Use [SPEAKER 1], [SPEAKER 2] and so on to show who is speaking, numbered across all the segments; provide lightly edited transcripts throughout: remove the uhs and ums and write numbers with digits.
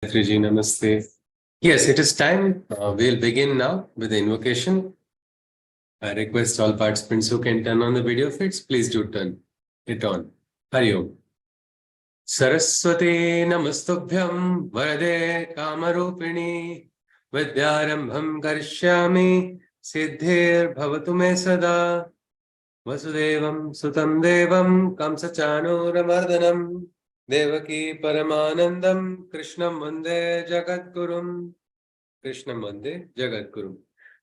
[SPEAKER 1] Ji, namaste. Yes, it is time. We'll begin now with the invocation. I request all participants who can turn on the video feeds, please do turn it on. Hari Om. Saraswati namastubhyam varade kamarupini vidyarambham karishyami siddhir bhavatu me sada vasudevam sutam devam kamsachanuramardanam devaki paramanandam krishnam vande jagadgurum. Krishnam vande jagadgurum.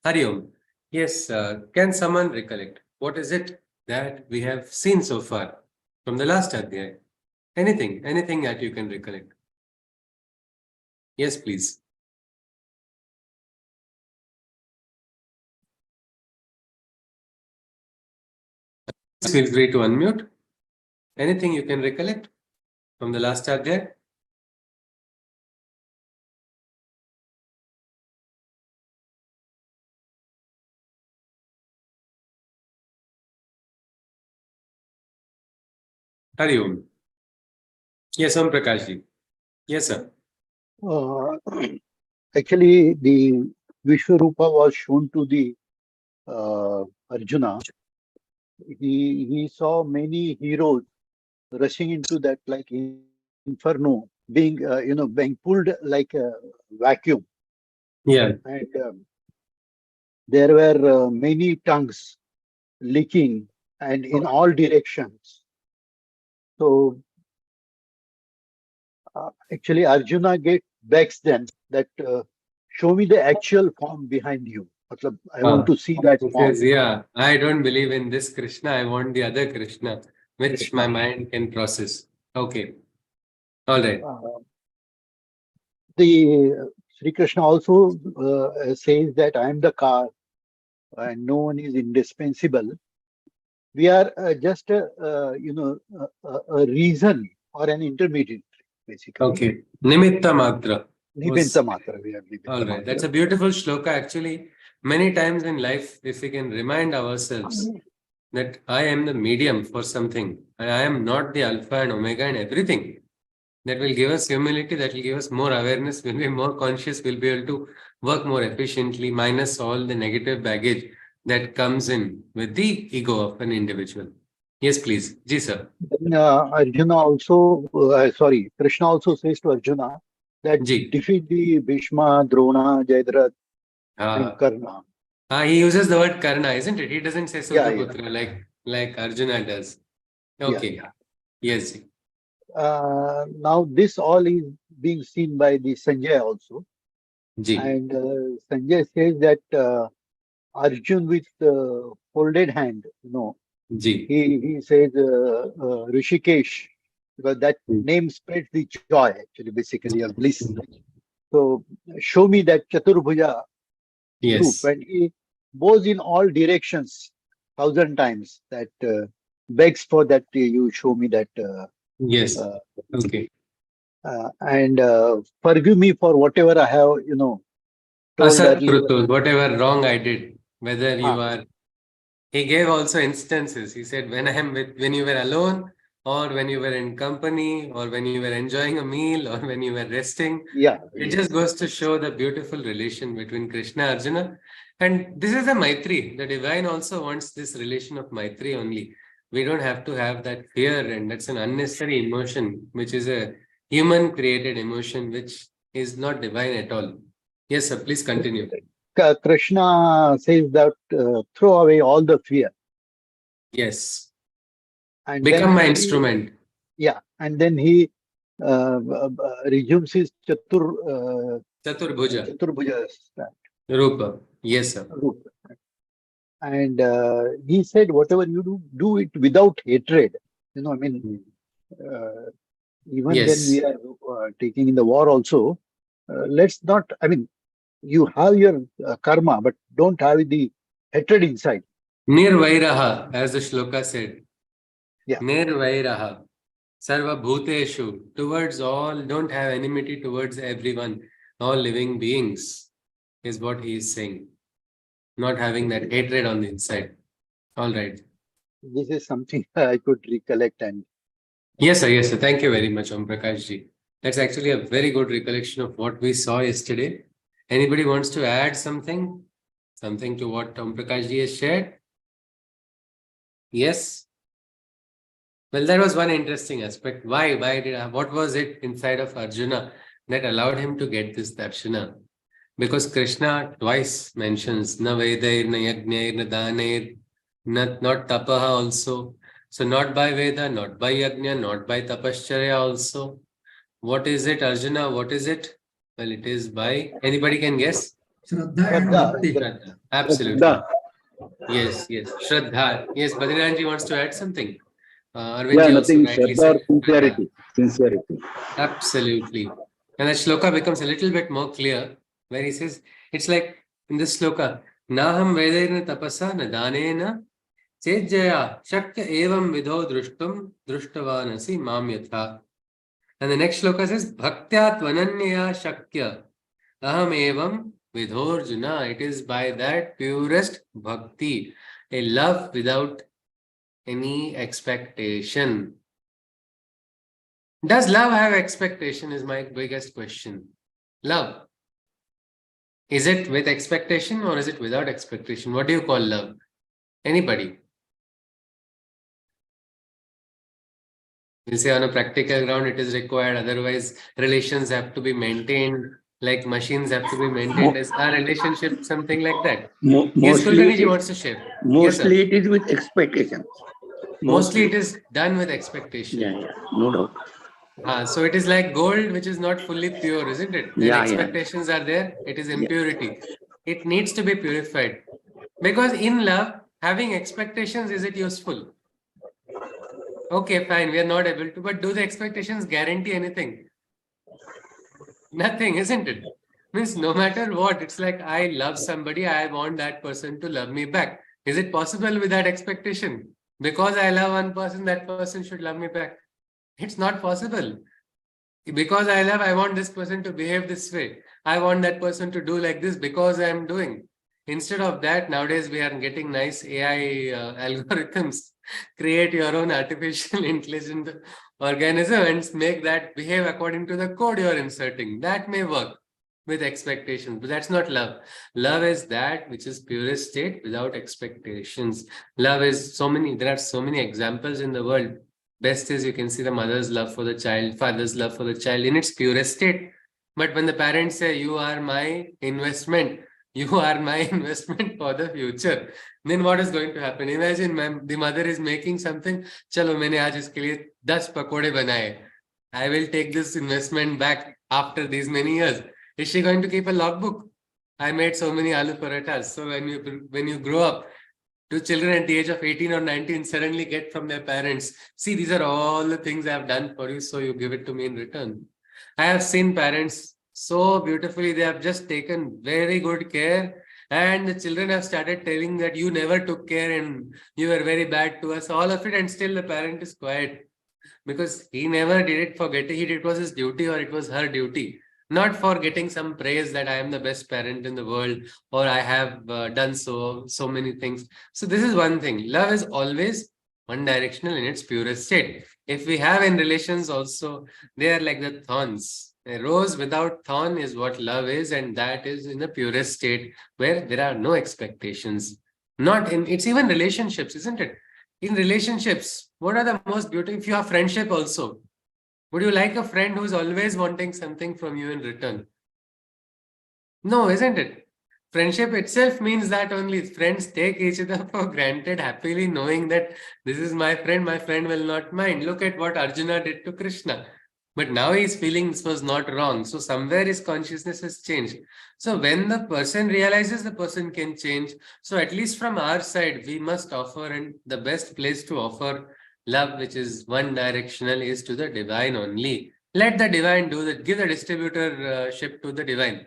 [SPEAKER 1] Hari Om. Yes, can someone recollect what is it that we have seen so far from the last Adhyay? Anything that you can recollect. Yes, please. Feel free to unmute. Anything you can recollect from the last Adhyay? Hari Om. Yes, Om Prakash ji. Yes, sir.
[SPEAKER 2] Actually, the Vishwarupa was shown to the Arjuna. He saw many heroes rushing into that like inferno, being being pulled like a vacuum.
[SPEAKER 1] Yeah.
[SPEAKER 2] And there were many tongues leaking and in all directions. So actually, Arjuna begs them that show me the actual form behind you. I want to see that form.
[SPEAKER 1] Says, yeah, I don't believe in this Krishna. I want the other Krishna, which my mind can process. Okay. All right.
[SPEAKER 2] The Sri Krishna also says that I am the car and no one is indispensable. We are just a reason or an intermediary, basically.
[SPEAKER 1] Okay. Nimitta matra.
[SPEAKER 2] Nimitta matra.
[SPEAKER 1] All right. That's a beautiful shloka. Actually, many times in life, if we can remind ourselves that I am the medium for something and I am not the alpha and omega and everything, that will give us humility, that will give us more awareness, we'll be more conscious, we'll be able to work more efficiently, minus all the negative baggage that comes in with the ego of an individual. Yes, please. Ji, sir.
[SPEAKER 2] Arjuna also, Krishna also says to Arjuna that defeat the Bhishma, Drona, Jayadratha, and Karna.
[SPEAKER 1] He uses the word Karna, isn't it? He doesn't say Sutaputra like Arjuna does. Okay.
[SPEAKER 2] Yeah.
[SPEAKER 1] Yes.
[SPEAKER 2] Now this all is being seen by the Sanjay also. And Sanjay says that Arjun with folded hand, he says Rishikesh, because that name spreads the joy, actually, basically, or bliss. So show me that Chaturbhuja group, and he goes in all directions 1,000 times, that begs for that you show me that.
[SPEAKER 1] Yes. Okay.
[SPEAKER 2] And forgive me for whatever I have, told earlier.
[SPEAKER 1] Whatever wrong I did, whether you are. He gave also instances. He said, when you were alone, or when you were in company, or when you were enjoying a meal, or when you were resting.
[SPEAKER 2] Yeah.
[SPEAKER 1] It just goes to show the beautiful relation between Krishna and Arjuna. And this is a Maitri. The divine also wants this relation of Maitri only. We don't have to have that fear, and that's an unnecessary emotion, which is a human created emotion, which is not divine at all. Yes, sir, please continue.
[SPEAKER 2] Krishna says that throw away all the fear.
[SPEAKER 1] Yes.
[SPEAKER 2] And
[SPEAKER 1] become my instrument.
[SPEAKER 2] Yeah. And then he resumes his Chaturbhuja.
[SPEAKER 1] Rupa. Yes, sir.
[SPEAKER 2] Rupa. And he said, whatever you do it without hatred. Even when we are taking in the war also, let's not, you have your karma, but don't have the hatred inside.
[SPEAKER 1] Nirvairaha, as the shloka said.
[SPEAKER 2] Yeah.
[SPEAKER 1] Nirvairaha. Sarva bhuteshu. Towards all, don't have enmity towards everyone. All living beings is what he is saying. Not having that hatred on the inside. All right.
[SPEAKER 2] This is something I could recollect. And
[SPEAKER 1] yes, sir. Yes, sir. Thank you very much, Om Prakash ji. That's actually a very good recollection of what we saw yesterday. Anybody wants to add something? Something to what Om Prakash ji has shared? Yes? Well, that was one interesting aspect. What was it inside of Arjuna that allowed him to get this darshana? Because Krishna twice mentions na vedair, na yajnair, na danair, not tapaha also. So not by Veda, not by yajna, not by tapascharya also. What is it, Arjuna? What is it? Well, it is by, anybody can guess?
[SPEAKER 3] Shraddha and
[SPEAKER 2] Shraddha.
[SPEAKER 3] Bhakti.
[SPEAKER 1] Shraddha. Absolutely. Yes. Shraddha. Yes, Badrinath ji wants to add something. Arvind ji also
[SPEAKER 4] nothing.
[SPEAKER 1] rightly
[SPEAKER 4] Shraddha or
[SPEAKER 1] said.
[SPEAKER 4] sincerity. Sincerity.
[SPEAKER 1] Absolutely. And the shloka becomes a little bit more clear where he says, it's like in this shloka, Naham Vedairna tapasa na danena chejjaya shakya evam vidho drushtum drushtavanasi mam yatha. And the next shloka says, Bhaktya tvananyaya shakya aham evam vidhorjuna. It is by that purest bhakti, a love without any expectation. Does love have expectation is my biggest question. Love. Is it with expectation or is it without expectation? What do you call love? Anybody? We say on a practical ground it is required, otherwise relations have to be maintained, like machines have to be maintained. Is our relationship something like that? Yes, Kulkarni ji wants to share.
[SPEAKER 4] Mostly it is with expectation.
[SPEAKER 1] Mostly it is done with expectation.
[SPEAKER 4] Yeah, no doubt.
[SPEAKER 1] So it is like gold which is not fully pure, isn't it? Then expectations are there, it is impurity. It needs to be purified. Because in love, having expectations, is it useful? Okay, fine, we are not able to, but do the expectations guarantee anything? Nothing, isn't it? Means no matter what, it's like I love somebody, I want that person to love me back. Is it possible with that expectation? Because I love one person, that person should love me back. It's not possible. Because I love, I want this person to behave this way. I want that person to do like this because I am doing. Instead of that, nowadays we are getting nice AI algorithms. Create your own artificial intelligent organism and make that behave according to the code you are inserting. That may work with expectations, but that's not love. Love is that which is purest state without expectations. Love is there are so many examples in the world. Best is you can see the mother's love for the child, father's love for the child in its purest state. But when the parents say, you are my investment for the future, then what is going to happen? Imagine the mother is making something, chalo maine aaj iske liye 10 pakode banaye. I will take this investment back after these many years. Is she going to keep a logbook? I made so many aloo parathas. So when you grow up, two children at the age of 18 or 19 suddenly get from their parents, see, these are all the things I have done for you, so you give it to me in return. I have seen parents so beautifully, they have just taken very good care, and the children have started telling that you never took care and you were very bad to us, all of it, and still the parent is quiet because he never did it for getting it. It was his duty or it was her duty. Not for getting some praise that I am the best parent in the world or I have done so many things. So this is one thing. Love is always one directional in its purest state. If we have in relations also, they are like the thorns. A rose without thorn is what love is, and that is in the purest state where there are no expectations. It's even relationships, isn't it? In relationships, what are the most beautiful? If you have friendship also, would you like a friend who's always wanting something from you in return? No, isn't it? Friendship itself means that only friends take each other for granted happily, knowing that this is my friend will not mind. Look at what Arjuna did to Krishna. But now he's feeling this was not wrong. So somewhere his consciousness has changed. So when the person realizes the person can change, so at least from our side, we must offer, and the best place to offer love, which is one directional, is to the divine only. Let the divine do that. Give the distributorship to the divine.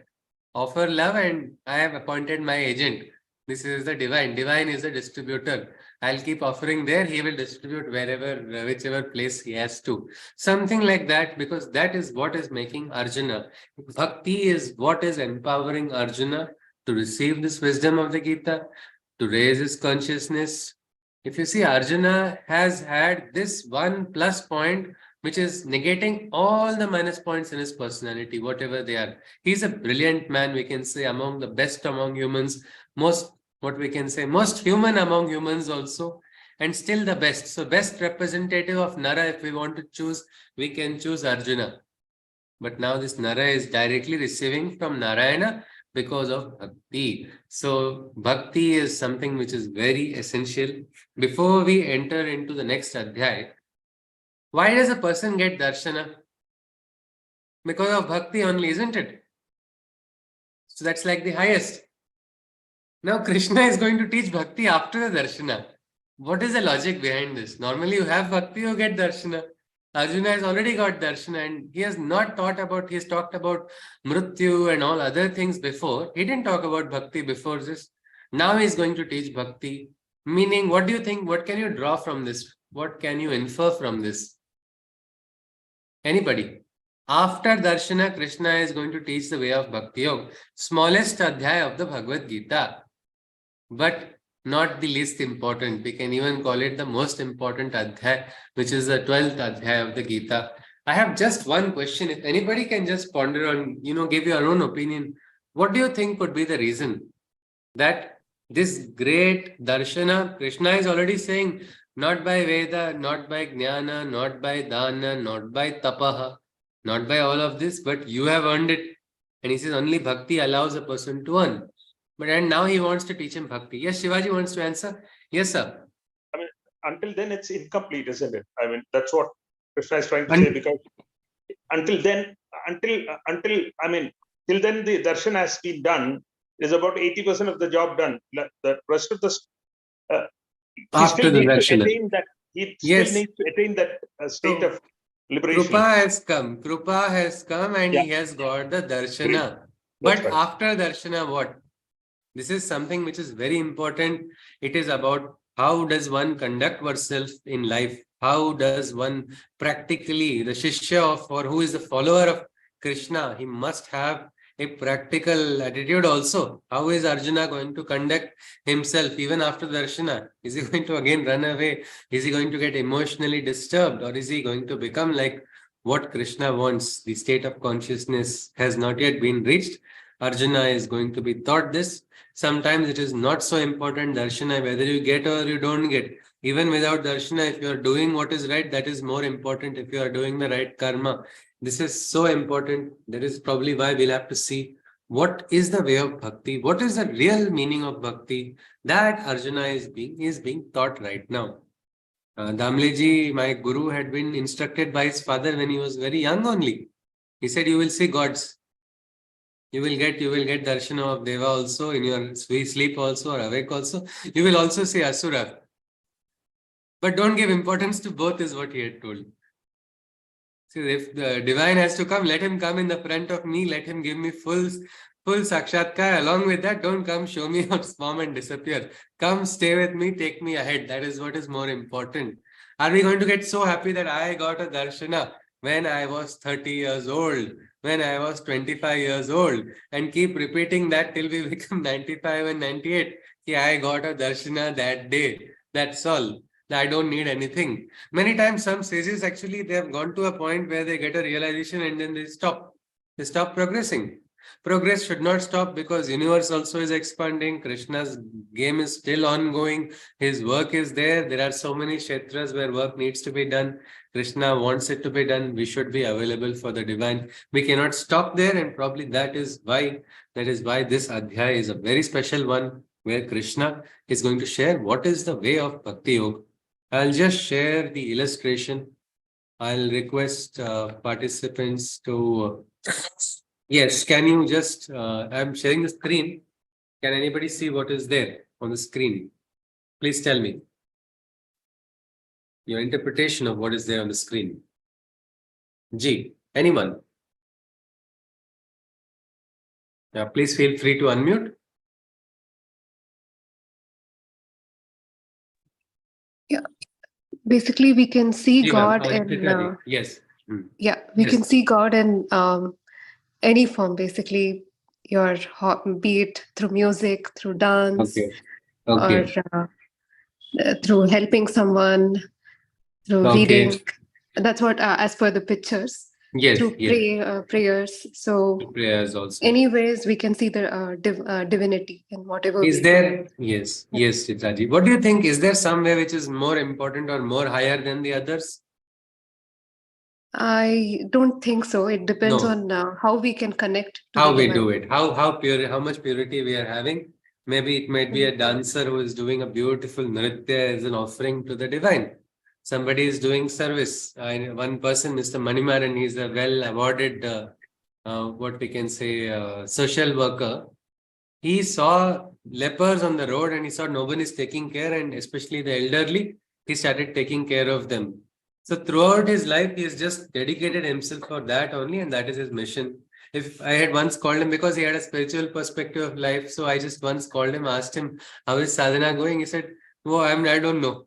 [SPEAKER 1] Offer love, and I have appointed my agent. This is the divine. Divine is the distributor. I'll keep offering there. He will distribute wherever, whichever place he has to. Something like that, because that is what is making Arjuna. Bhakti is what is empowering Arjuna to receive this wisdom of the Gita, to raise his consciousness. If you see, Arjuna has had this one plus point which is negating all the minus points in his personality, whatever they are. He's a brilliant man, we can say, among the best among humans, most human among humans also, and still the best. So best representative of Nara, if we want to choose, we can choose Arjuna. But now this Nara is directly receiving from Narayana because of Bhakti. So Bhakti is something which is very essential. Before we enter into the next Adhyay, why does a person get darshana? Because of Bhakti only, isn't it? So that's like the highest. Now Krishna is going to teach Bhakti after the darshana. What is the logic behind this? Normally you have Bhakti, you get darshana. Arjuna has already got darshana and he has not talked about mrityu and all other things before. He didn't talk about Bhakti before this. Now he is going to teach Bhakti. Meaning, what do you think? What can you draw from this? What can you infer from this? Anybody? After darshana, Krishna is going to teach the way of Bhakti Yoga. Smallest Adhyay of the Bhagavad Gita. But not the least important. We can even call it the most important Adhyay, which is the 12th Adhyay of the Gita. I have just one question. If anybody can just ponder on, give your own opinion. What do you think could be the reason that this great darshana, Krishna is already saying, not by Veda, not by Jnana, not by Dana, not by Tapaha, not by all of this, but you have earned it. And he says only Bhakti allows a person to earn. And now he wants to teach him Bhakti. Yes, Shivaji wants to answer. Yes, sir.
[SPEAKER 3] I mean, until then it's incomplete, isn't it? I mean, that's what Krishna is trying to say, because till then the darshan has been done, is about 80% of the job done. The rest of the
[SPEAKER 1] after the darshan,
[SPEAKER 3] he still needs to attain that state of liberation.
[SPEAKER 1] Krupa has come and he has got the darshana. But
[SPEAKER 3] right.
[SPEAKER 1] After darshana, what? This is something which is very important. It is about how does one conduct oneself in life? How does one practically, the Shishya or who is the follower of Krishna, he must have a practical attitude also. How is Arjuna going to conduct himself even after darshana? Is he going to again run away? Is he going to get emotionally disturbed? Or is he going to become like what Krishna wants? The state of consciousness has not yet been reached. Arjuna is going to be taught this. Sometimes it is not so important darshana, whether you get or you don't get. Even without darshana, if you are doing what is right, that is more important. If you are doing the right karma, this is so important. That is probably why we'll have to see what is the way of bhakti, what is the real meaning of bhakti that Arjuna is being taught right now. Damleji, my guru, had been instructed by his father when he was very young only. He said, you will see gods. You will get darshana of Deva also in your sleep also or awake also. You will also see Asura. But don't give importance to both is what he had told. See, if the divine has to come, let him come in the front of me. Let him give me full sakshatkar. Along with that, don't come show me your form and disappear. Come stay with me, take me ahead. That is what is more important. Are we going to get so happy that I got a darshana when I was 30 years old? When I was 25 years old, and keep repeating that till we become 95 and 98. I got a darshana that day. That's all. I don't need anything. Many times some sages actually, they have gone to a point where they get a realization and then they stop. They stop progressing. Progress should not stop because universe also is expanding. Krishna's game is still ongoing. His work is there. There are so many kshetras where work needs to be done. Krishna wants it to be done. We should be available for the divine. We cannot stop there, and probably that is why this Adhyay is a very special one where Krishna is going to share what is the way of Bhakti Yoga. I'll just share the illustration. I'll request participants to... Yes, can you just... I'm sharing the screen. Can anybody see what is there on the screen? Please tell me your interpretation of what is there on the screen. G, anyone? Yeah, please feel free to unmute.
[SPEAKER 5] Yeah, basically we can see
[SPEAKER 1] Shiva,
[SPEAKER 5] God in
[SPEAKER 1] yes.
[SPEAKER 5] Yeah, we
[SPEAKER 1] Yes.
[SPEAKER 5] can see God in any form, basically, be it through music, through dance,
[SPEAKER 1] Okay.
[SPEAKER 5] or through helping someone, through
[SPEAKER 1] Okay.
[SPEAKER 5] reading. That's what, as per the pictures,
[SPEAKER 1] Yes,
[SPEAKER 5] through
[SPEAKER 1] yes.
[SPEAKER 5] prayers. So,
[SPEAKER 1] Prayers also.
[SPEAKER 5] anyways, we can see the divinity in whatever
[SPEAKER 1] Is
[SPEAKER 5] we
[SPEAKER 1] there, yes, yes, Chitraji. What do you think? Is there some way which is more important or more higher than the others?
[SPEAKER 5] I don't think so. It depends
[SPEAKER 1] No.
[SPEAKER 5] on how we can connect to
[SPEAKER 1] How
[SPEAKER 5] the
[SPEAKER 1] we
[SPEAKER 5] divine.
[SPEAKER 1] do it, how pure, how much purity we are having. Maybe it might be a dancer who is doing a beautiful nritya as an offering to the divine. Somebody is doing service. One person, Mr. Manimaran, he's a well awarded, what we can say, social worker. He saw lepers on the road and he saw nobody is taking care, and especially the elderly, he started taking care of them. So throughout his life, he has just dedicated himself for that only, and that is his mission. If I had once called him, because he had a spiritual perspective of life, so I just once called him, asked him, how is sadhana going? He said, oh, I don't know.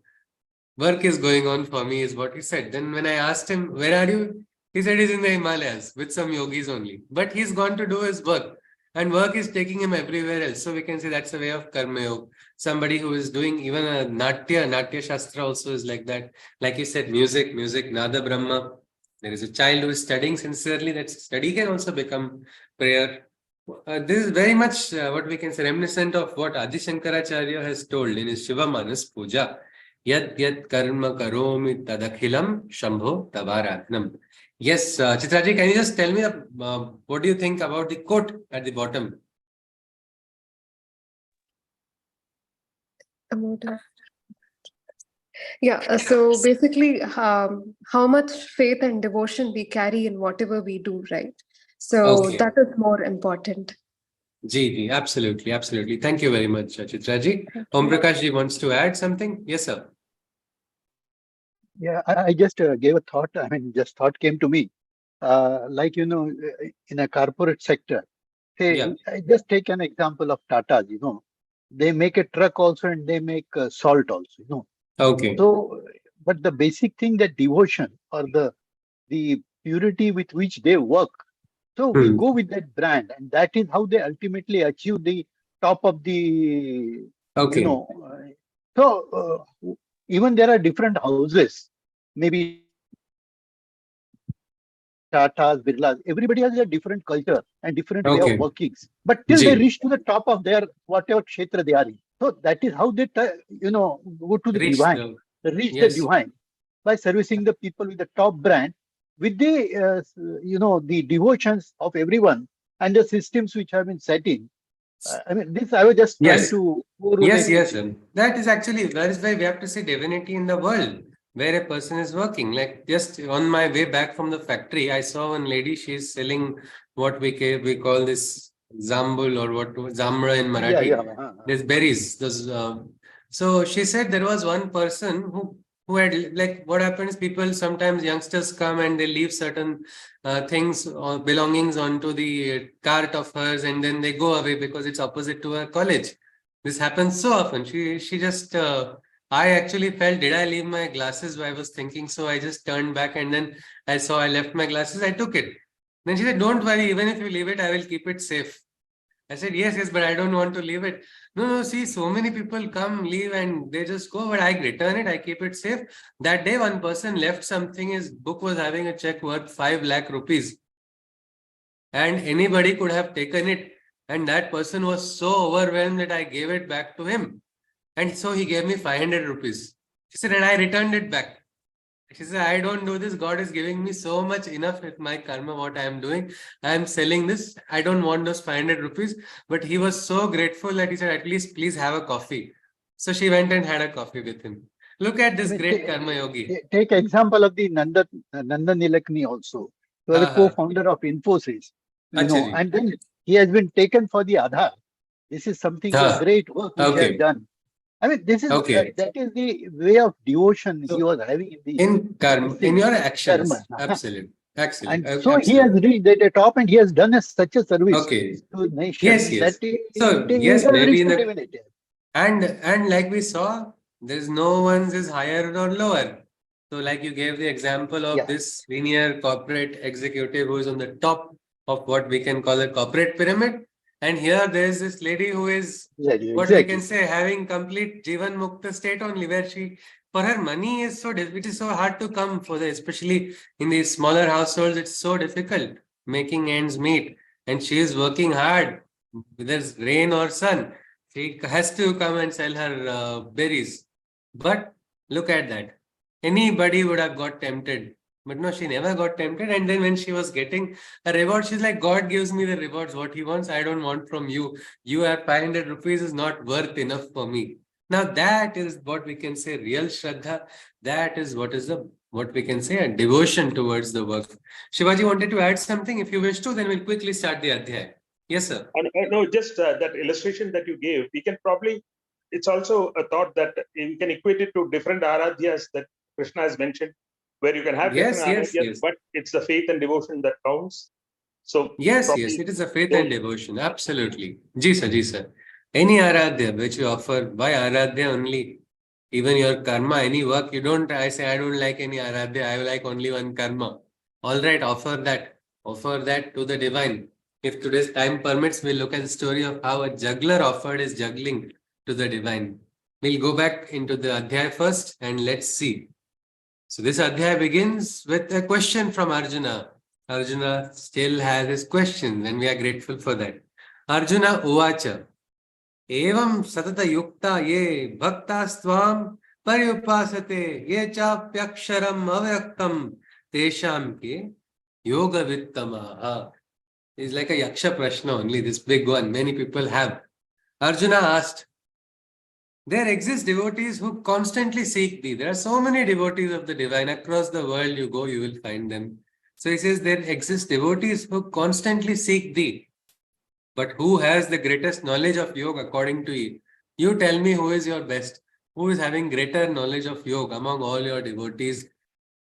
[SPEAKER 1] Work is going on for me, is what he said. Then when I asked him, where are you? He said he's in the Himalayas with some yogis only. But he's gone to do his work. And work is taking him everywhere else. So we can say that's a way of karma yoga. Somebody who is doing even a Natya Shastra also is like that. Like you said, music, Nada Brahma. There is a child who is studying sincerely. That study can also become prayer. This is very much what we can say reminiscent of what Adi Shankaracharya has told in his Shiva Manas Puja. Yat yat karma karomi tadakhilam shambho tavaratnam. Yes, Chitraji, can you just tell me what do you think about the quote at the bottom?
[SPEAKER 5] Yeah, so basically, how much faith and devotion we carry in whatever we do, right? So
[SPEAKER 1] Okay.
[SPEAKER 5] that is more important.
[SPEAKER 1] Ji, absolutely, absolutely. Thank you very much, Chitraji.
[SPEAKER 5] Thank
[SPEAKER 1] Om
[SPEAKER 5] you.
[SPEAKER 1] Prakash ji wants to add something. Yes, sir.
[SPEAKER 2] Yeah, I just gave a thought. I mean, just thought came to me. Like, in a corporate sector, say,
[SPEAKER 1] Yeah.
[SPEAKER 2] I just take an example of Tata, they make a truck also and they make salt also.
[SPEAKER 1] Okay.
[SPEAKER 2] So, but the basic thing, that devotion or the purity with which they work. So we go with that brand, and that is how they ultimately achieve the top of the,
[SPEAKER 1] Okay.
[SPEAKER 2] So even there are different houses, maybe Tatas, Birlas, everybody has a different culture and different way of
[SPEAKER 1] Okay.
[SPEAKER 2] workings. But till they
[SPEAKER 1] Ji.
[SPEAKER 2] reach to the top of their whatever kshetra they are in. So that is how they, go to the
[SPEAKER 1] Reach
[SPEAKER 2] divine,
[SPEAKER 1] the,
[SPEAKER 2] reach the
[SPEAKER 1] yes.
[SPEAKER 2] divine by servicing the people with the top brand, with the, the devotions of everyone and the systems which have been set in. I mean, this I was just trying
[SPEAKER 1] Yes.
[SPEAKER 2] to
[SPEAKER 1] Yes,
[SPEAKER 2] correlate
[SPEAKER 1] yes,
[SPEAKER 2] with it.
[SPEAKER 1] sir. That is why we have to say divinity in the world where a person is working. Like just on my way back from the factory, I saw one lady, she's selling what we call this zambul or what zamra in Marathi.
[SPEAKER 2] Yeah.
[SPEAKER 1] There's berries. So she said there was one person who had, like, what happens, people sometimes, youngsters come and they leave certain things or belongings onto the cart of hers, and then they go away because it's opposite to her college. This happens so often. She just I actually felt, did I leave my glasses? I was thinking, so I just turned back and then I saw I left my glasses. I took it. Then she said, don't worry, even if you leave it, I will keep it safe. I said, yes, but I don't want to leave it. No, see, so many people come, leave, and they just go, but I return it, I keep it safe. That day, one person left something, his book was having a check worth 5 lakh rupees. And anybody could have taken it. And that person was so overwhelmed that I gave it back to him. And so he gave me 500 rupees. She said, and I returned it back. She said, I don't do this. God is giving me so much enough with my karma, what I am doing. I am selling this. I don't want those 500 rupees. But he was so grateful that he said, at least please have a coffee. So she went and had a coffee with him. Look at this great karma yogi.
[SPEAKER 2] Take example of the Nandan Nilekani also. He was a co-founder of Infosys, and then he has been taken for the Adhyay. This is something, a great work which he has done. I mean, this is that is the way of devotion he was having
[SPEAKER 1] in karma, in your actions.
[SPEAKER 2] Karma.
[SPEAKER 1] Absolutely.
[SPEAKER 2] And so he has reached at the top, and he has done such a service to the nation.
[SPEAKER 1] Yes. So yes, maybe in the and like we saw, there's no one's is higher or lower. So like you gave the example of this senior corporate executive who is on the top of what we can call a corporate pyramid, And here there is this lady who is
[SPEAKER 2] Exactly.
[SPEAKER 1] what we can say having complete Jivan Mukta state only, where she, for her money is so, it is so hard to come for the, especially in these smaller households, it's so difficult making ends meet. And she is working hard, whether it's rain or sun. She has to come and sell her berries. But look at that. Anybody would have got tempted. But no, she never got tempted. And then when she was getting a reward, she's like, God gives me the rewards. What he wants, I don't want from you. You have 500 rupees is not worth enough for me. Now that is what we can say real Shraddha. That is what we can say a devotion towards the work. Shivaji wanted to add something. If you wish to, then we'll quickly start the Adhyay. Yes, sir.
[SPEAKER 3] And no, just that illustration that you gave, we can probably, it's also a thought that you can equate it to different aradhyas that Krishna has mentioned, where you can have different aradhyas, but it's the faith and devotion that counts. So
[SPEAKER 1] yes,
[SPEAKER 3] probably
[SPEAKER 1] it is a faith and devotion. Absolutely. Ji sir. Any aradhya which you offer, by aradhya only, even your karma, any work, you don't, I say, I don't like any aradhya, I like only one karma. All right, offer that to the divine. If today's time permits, we'll look at the story of how a juggler offered his juggling to the divine. We'll go back into the Adhyay first and let's see. So this Adhyay begins with a question from Arjuna. Arjuna still has his questions and we are grateful for that. Arjuna Uvacha. Evam satata yukta ye bhaktasvam paryupasate ye chapyaksharam avyaktam tesham ke yoga vittamaha. It's like a yaksha prashna only, this big one. Many people have. Arjuna asked, there exist devotees who constantly seek thee. There are so many devotees of the divine. Across the world you go, you will find them. So he says there exist devotees who constantly seek thee. But who has the greatest knowledge of yoga according to you? You tell me who is your best. Who is having greater knowledge of yoga among all your devotees?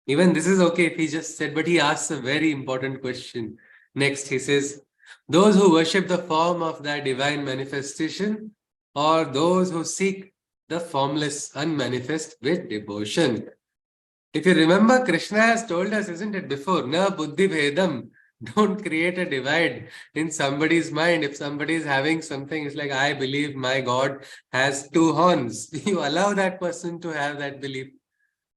[SPEAKER 1] Even this is okay if he just said, but he asks a very important question. Next, he says, those who worship the form of that divine manifestation or those who seek the formless unmanifest with devotion. If you remember, Krishna has told us, isn't it, before, na buddhi bhedam. Don't create a divide in somebody's mind. If somebody is having something, it's like, I believe my God has two horns. You allow that person to have that belief.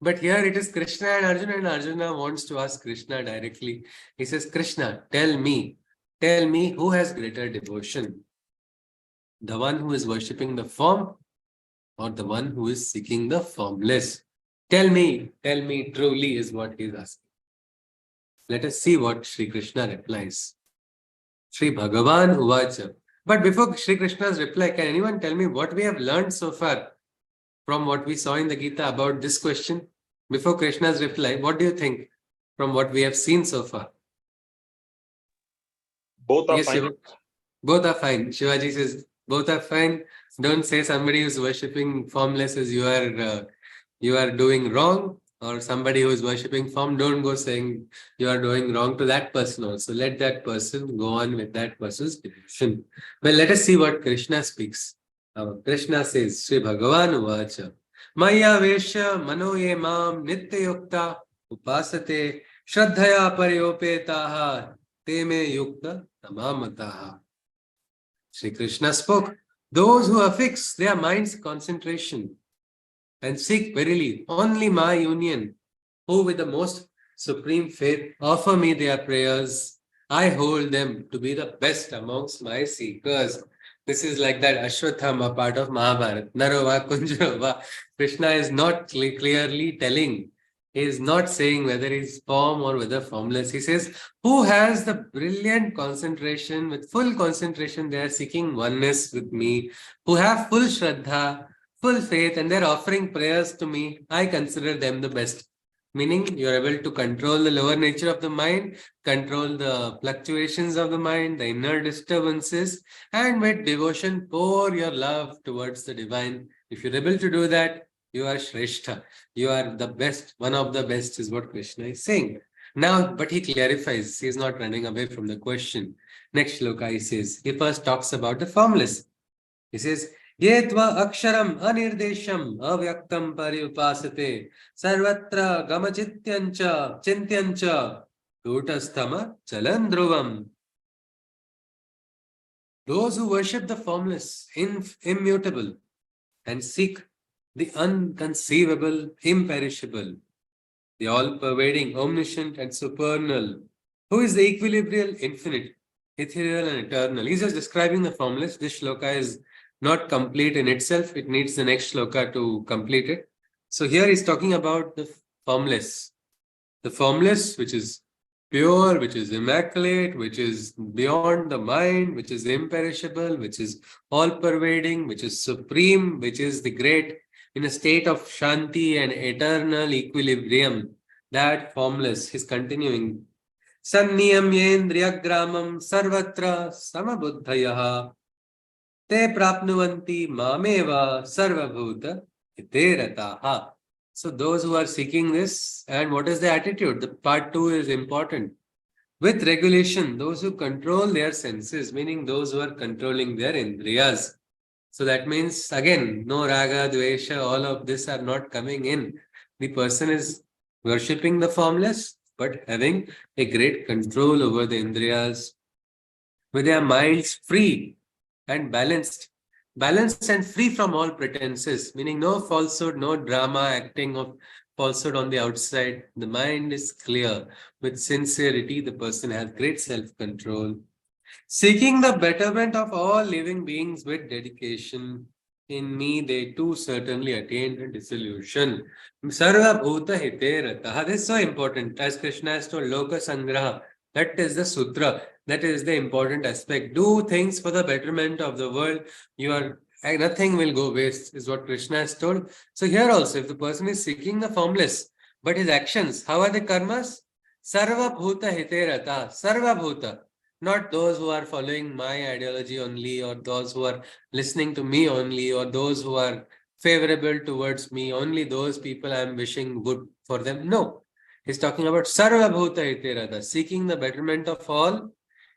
[SPEAKER 1] But here it is Krishna and Arjuna wants to ask Krishna directly. He says, Krishna, tell me who has greater devotion? The one who is worshipping the form or the one who is seeking the formless? Tell me truly is what he is asking. Let us see what Sri Krishna replies. Sri Bhagavan Uvacha. But before Sri Krishna's reply, can anyone tell me what we have learned so far from what we saw in the Gita about this question? Before Krishna's reply, what do you think from what we have seen so far?
[SPEAKER 3] both are
[SPEAKER 1] yes,
[SPEAKER 3] fine.
[SPEAKER 1] Shiva, both are fine. Shivaji says, both are fine. Don't say somebody who's worshipping formless is you are doing wrong, or somebody who is worshipping form, don't go saying you are doing wrong to that person also. Let that person go on with that person's devotion. Well, let us see what Krishna speaks. Krishna says, Sri Bhagavan Uvacha. Maya Vesha Mano Ye Mam Nitya Yukta Upasate Shraddhaya Paryopetaha Teme Yukta Tamamataha. Sri Krishna spoke, those who affix their mind's concentration and seek verily only my union, who with the most supreme faith offer me their prayers, I hold them to be the best amongst my seekers. This is like that Ashwathama part of Mahabharata. Narova Kunjarova. Krishna is not clearly telling. He is not saying whether he's form or whether formless. He says, who has the brilliant concentration, with full concentration, they are seeking oneness with me, who have full Shraddha, full faith, and they're offering prayers to me, I consider them the best. Meaning you're able to control the lower nature of the mind, control the fluctuations of the mind, the inner disturbances, and with devotion pour your love towards the divine. If you're able to do that, you are Shrestha. You are the best. One of the best is what Krishna is saying. Now, but he clarifies. He is not running away from the question. Next shloka he says, he first talks about the formless. He says, Yetva aksharam anirdesham avyaktam paryupasate sarvatra gamachityancha chintyancha tutasthama chalandruvam. Those who worship the formless, immutable, and seek the unconceivable, imperishable, the all-pervading, omniscient, and supernal, who is the equilibrial, infinite, ethereal, and eternal. He's just describing the formless. This shloka is not complete in itself. It needs the next shloka to complete it. So here he's talking about the formless. The formless, which is pure, which is immaculate, which is beyond the mind, which is imperishable, which is all-pervading, which is supreme, which is the great, in a state of shanti and eternal equilibrium. That formless, he's continuing. Sanniyamyendriyagramam sarvatra samabuddhayaha te prapnuvanti mameva sarvabhuta iterataha. So those who are seeking this, and what is the attitude? The part 2 is important. With regulation, those who control their senses, meaning those who are controlling their indriyas. So that means, again, no raga, dvesha, all of this are not coming in. The person is worshipping the formless, but having a great control over the indriyas, with their minds free and balanced and free from all pretenses, meaning no falsehood, no drama, acting of falsehood on the outside. The mind is clear. With sincerity, the person has great self-control. Seeking the betterment of all living beings with dedication, in me they too certainly attain dissolution. Sarva bhuta hite rataha. This is so important. As Krishna has told, Loka Sangraha. That is the sutra. That is the important aspect. Do things for the betterment of the world. Nothing will go waste, is what Krishna has told. So here also, if the person is seeking the formless, but his actions, how are the karmas? Sarva bhuta hite rata. Sarva bhuta. Not those who are following my ideology only, or those who are listening to me only, or those who are favorable towards me, only those people I am wishing good for them. No. He's talking about Sarva Bhuta Iterada, seeking the betterment of all.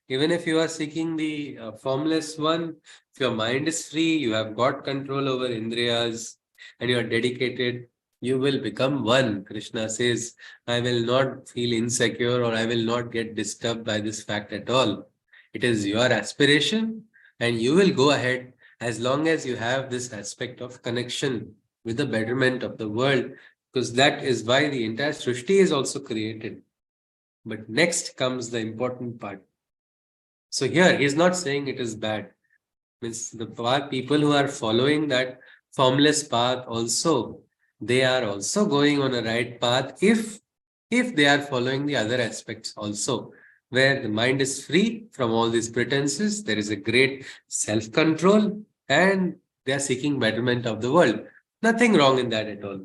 [SPEAKER 1] Even if you are seeking the formless one, if your mind is free, you have got control over Indriyas, and you are dedicated, you will become one. Krishna says, I will not feel insecure, or I will not get disturbed by this fact at all. It is your aspiration, and you will go ahead as long as you have this aspect of connection with the betterment of the world, because that is why the entire Srishti is also created. But next comes the important part. So here, he's not saying it is bad. Means the people who are following that formless path also, they are also going on a right path if they are following the other aspects also, where the mind is free from all these pretenses, there is a great self-control, and they are seeking betterment of the world. Nothing wrong in that at all.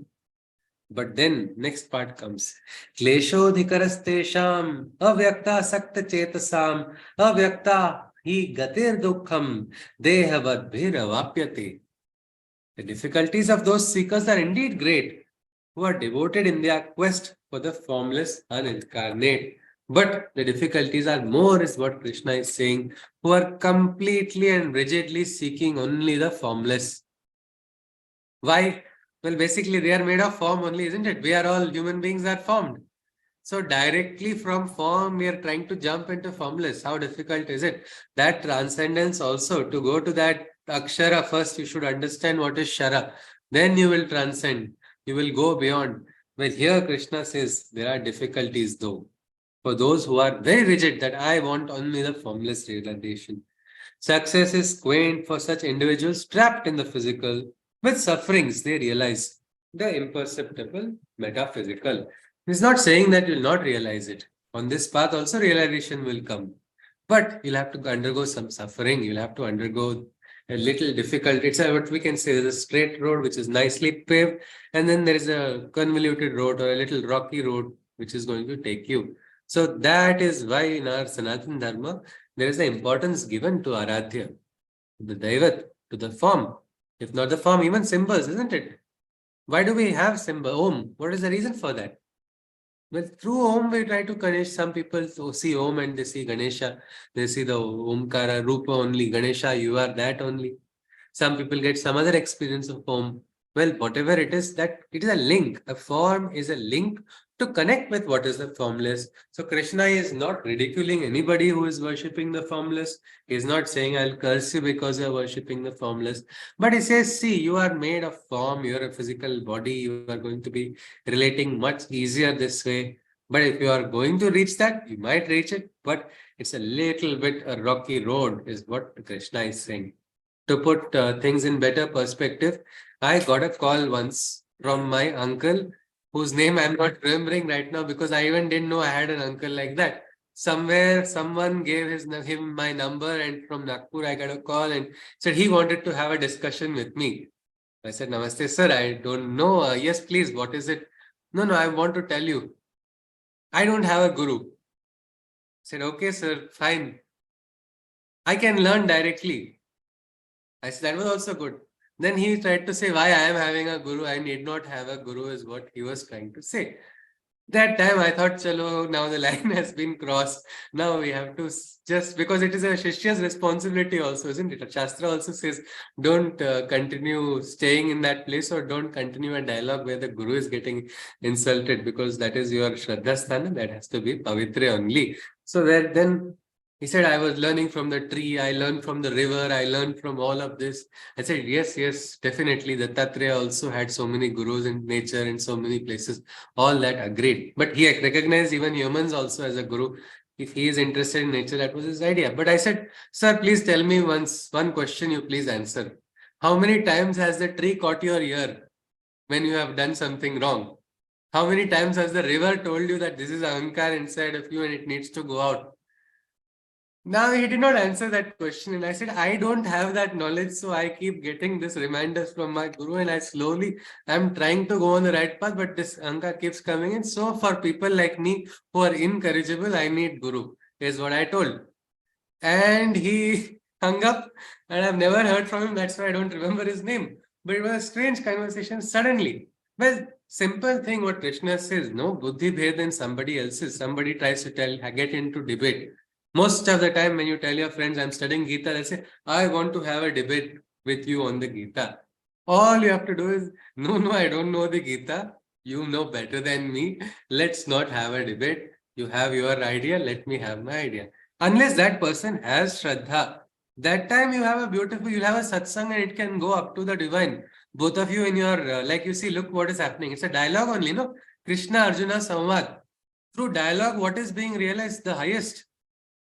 [SPEAKER 1] But then next part comes. Kleshodhikarastesham avyakta sakta chetasam avyakta hi gatir dukkham dehavadbhiravapyate. The difficulties of those seekers are indeed great, who are devoted in their quest for the formless unincarnate. But the difficulties are more, is what Krishna is saying, who are completely and rigidly seeking only the formless. Why? Well, basically, they are made of form only, isn't it? We are all human beings are formed. So directly from form, we are trying to jump into formless. How difficult is it? That transcendence also, to go to that akshara, first you should understand what is shara. Then you will transcend. You will go beyond. But here Krishna says there are difficulties though. For those who are very rigid, that I want only the formless realization. Success is quaint for such individuals trapped in the physical. With sufferings, they realize the imperceptible, metaphysical. He's not saying that you'll not realize it. On this path also realization will come. But you'll have to undergo some suffering. You'll have to undergo a little difficult. It's what we can say, there's a straight road which is nicely paved, and then there is a convoluted road or a little rocky road which is going to take you. So that is why in our Sanatana Dharma, there is the importance given to Aradhya, to the Daivat, to the form. If not the form, even symbols, isn't it? Why do we have symbol? Om. What is the reason for that? Well, through Om, we try to connect. Some people see Om and they see Ganesha. They see the Omkara, Rupa only. Ganesha, you are that only. Some people get some other experience of Om. Well, whatever it is, that it is a link. A form is a link to connect with what is the formless. So Krishna is not ridiculing anybody who is worshipping the formless. He is not saying, I'll curse you because you're worshipping the formless. But he says, see, you are made of form, you're a physical body, you are going to be relating much easier this way. But if you are going to reach that, you might reach it, but it's a little bit a rocky road, is what Krishna is saying. To put things in better perspective, I got a call once from my uncle, whose name I'm not remembering right now because I even didn't know I had an uncle like that. Somewhere, someone gave him my number, and from Nagpur, I got a call and said he wanted to have a discussion with me. I said, Namaste, sir. I don't know. Yes, please. What is it? No, I want to tell you. I don't have a guru. I said, okay, sir, fine. I can learn directly. I said, that was also good. Then he tried to say why I am having a guru. I need not have a guru is what he was trying to say. That time I thought, chalo, now the line has been crossed. Now we have to just, because it is a Shishya's responsibility also, isn't it? Shastra also says, don't continue staying in that place, or don't continue a dialogue where the guru is getting insulted, because that is your Shraddha Sthana, that has to be Pavitra only. So then he said, I was learning from the tree, I learned from the river, I learned from all of this. I said, yes, definitely. Dattatreya also had so many gurus in nature in so many places. All that agreed. But he recognized even humans also as a guru. If he is interested in nature, that was his idea. But I said, sir, please tell me one question you please answer. How many times has the tree caught your ear when you have done something wrong? How many times has the river told you that this is Ahankar inside of you and it needs to go out? Now he did not answer that question, and I said, I don't have that knowledge, so I keep getting this reminders from my guru, and I'm trying to go on the right path, but this Ahankar keeps coming in. So for people like me who are incorrigible, I need guru, is what I told. And he hung up, and I've never heard from him. That's why I don't remember his name. But it was a strange conversation suddenly. Well, simple thing what Krishna says, no buddhi bhed in somebody else's. Somebody tries to get into debate. Most of the time when you tell your friends, I'm studying Gita, they'll say, I want to have a debate with you on the Gita. All you have to do is, no, I don't know the Gita. You know better than me. Let's not have a debate. You have your idea. Let me have my idea. Unless that person has Shraddha, that time you'll have a satsang and it can go up to the divine. Both of you in your, like you see, look what is happening. It's a dialogue only, no? Krishna, Arjuna, Samvad. Through dialogue, what is being realized? The highest.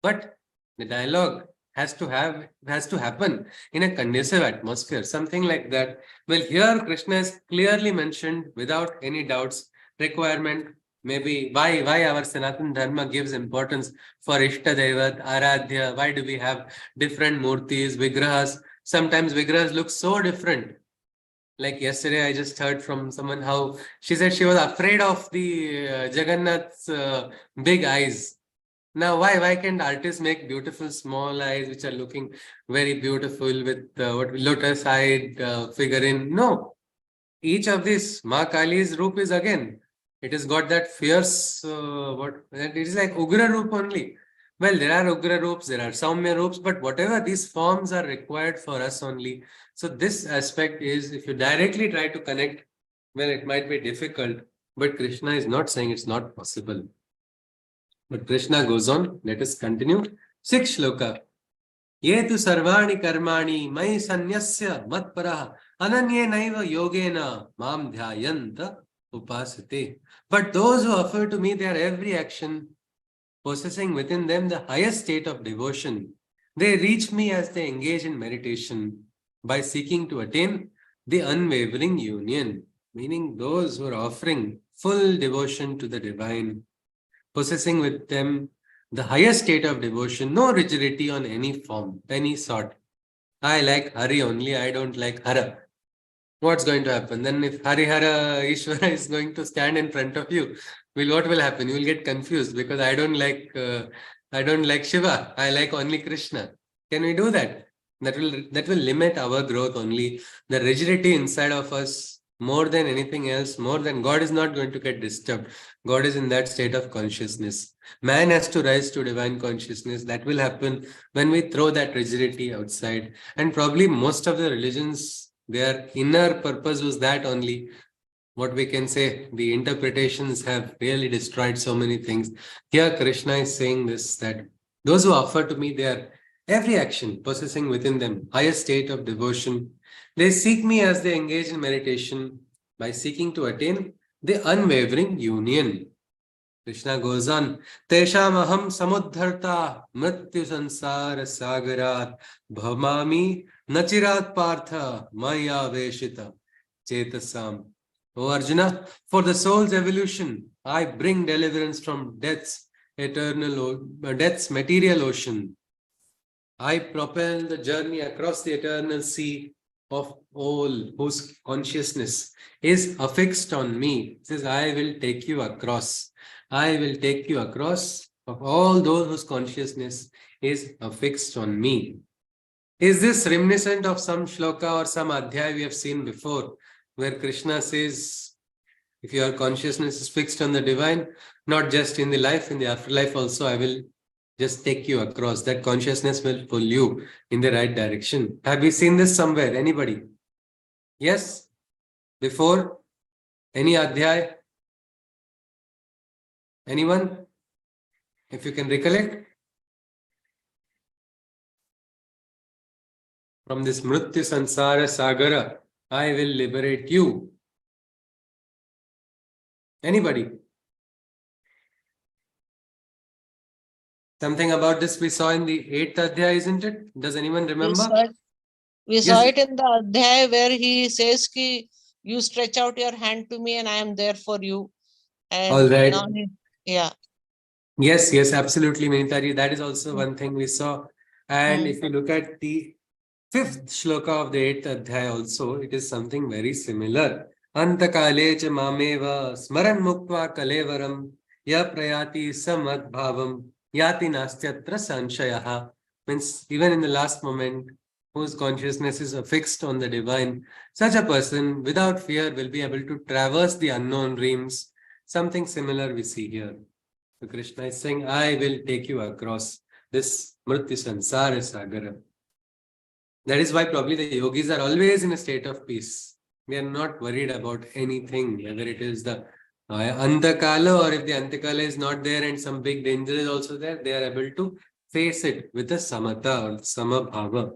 [SPEAKER 1] But the dialogue has to happen in a conducive atmosphere, something like that. Well, here Krishna is clearly mentioned without any doubts, requirement, maybe why our Sanatana Dharma gives importance for Ishtadevat, Aradhya, why do we have different murtis, vigrahas? Sometimes vigrahas look so different. Like yesterday, I just heard from someone how she said she was afraid of the Jagannath's big eyes. Now, why can't artists make beautiful small eyes which are looking very beautiful with lotus-eyed figurine? No. Each of these Ma Kali's roop is again. It has got that fierce, it is like Ugra roop only. Well, there are Ugra roops, there are Saumya roops, but whatever these forms are required for us only. So this aspect is, if you directly try to connect, well, it might be difficult, but Krishna is not saying it's not possible. But Krishna goes on, let us continue. 6th shloka. Ye tu sarvani karmani mai sanyasya matparah ananye naiva yogena mam dhyayanta upasate. But those who offer to me their every action, possessing within them the highest state of devotion, they reach me as they engage in meditation by seeking to attain the unwavering union. Meaning those who are offering full devotion to the divine, possessing with them the highest state of devotion, no rigidity on any form, any sort. I like Hari only, I don't like Hara. What's going to happen? Then if Harihara Ishvara is going to stand in front of you, what will happen? You will get confused because I don't like Shiva, I like only Krishna. Can we do that? That will limit our growth only. The rigidity inside of us, more than anything else, more than God is not going to get disturbed. God is in that state of consciousness. Man has to rise to divine consciousness. That will happen when we throw that rigidity outside. And probably most of the religions, their inner purpose was that only. what we can say, the interpretations have really destroyed so many things. Here Krishna is saying this, that those who offer to me their every action possessing within them higher state of devotion, they seek me as they engage in meditation by seeking to attain the unwavering union. Krishna goes on, Tesham aham samuddharta mrityu sansara sagarat bhamami nachirat partha maya veshita chetasam. O Arjuna, for the soul's evolution, I bring deliverance from death's death's material ocean. I propel the journey across the eternal sea of all whose consciousness is affixed on me. It says, I will take you across. I will take you across of all those whose consciousness is affixed on me. Is this reminiscent of some shloka or some adhyay we have seen before, where Krishna says, if your consciousness is fixed on the divine, not just in the life, in the afterlife also, I will just take you across. That consciousness will pull you in the right direction. Have you seen this somewhere? Anybody? Yes? Before? Any adhyay? Anyone? If you can recollect? From this Mrityu Sansara Sagara, I will liberate you. Anybody? Something about this we saw in the 8th Adhyay, isn't it? Does anyone remember?
[SPEAKER 6] We saw it in the Adhyay where he says ki you stretch out your hand to me and I am there for you. And
[SPEAKER 1] all right.
[SPEAKER 6] now yeah.
[SPEAKER 1] Yes, absolutely, Manitari. That is also one thing we saw. And if you look at the 5th shloka of the 8th Adhyay also, it is something very similar. Antakale cha mameva smaran muktva kalevaram ya prayati samad bhavam yati nastyatra sanshayaha. Means even in the last moment, whose consciousness is affixed on the divine, such a person without fear will be able to traverse the unknown realms. Something similar we see here. So Krishna is saying, I will take you across this Mrityu Sansara Sagara. That is why probably the yogis are always in a state of peace. They are not worried about anything, whether it is the Antakala or if the Antakala is not there and some big danger is also there, they are able to face it with a Samata or Samabhava.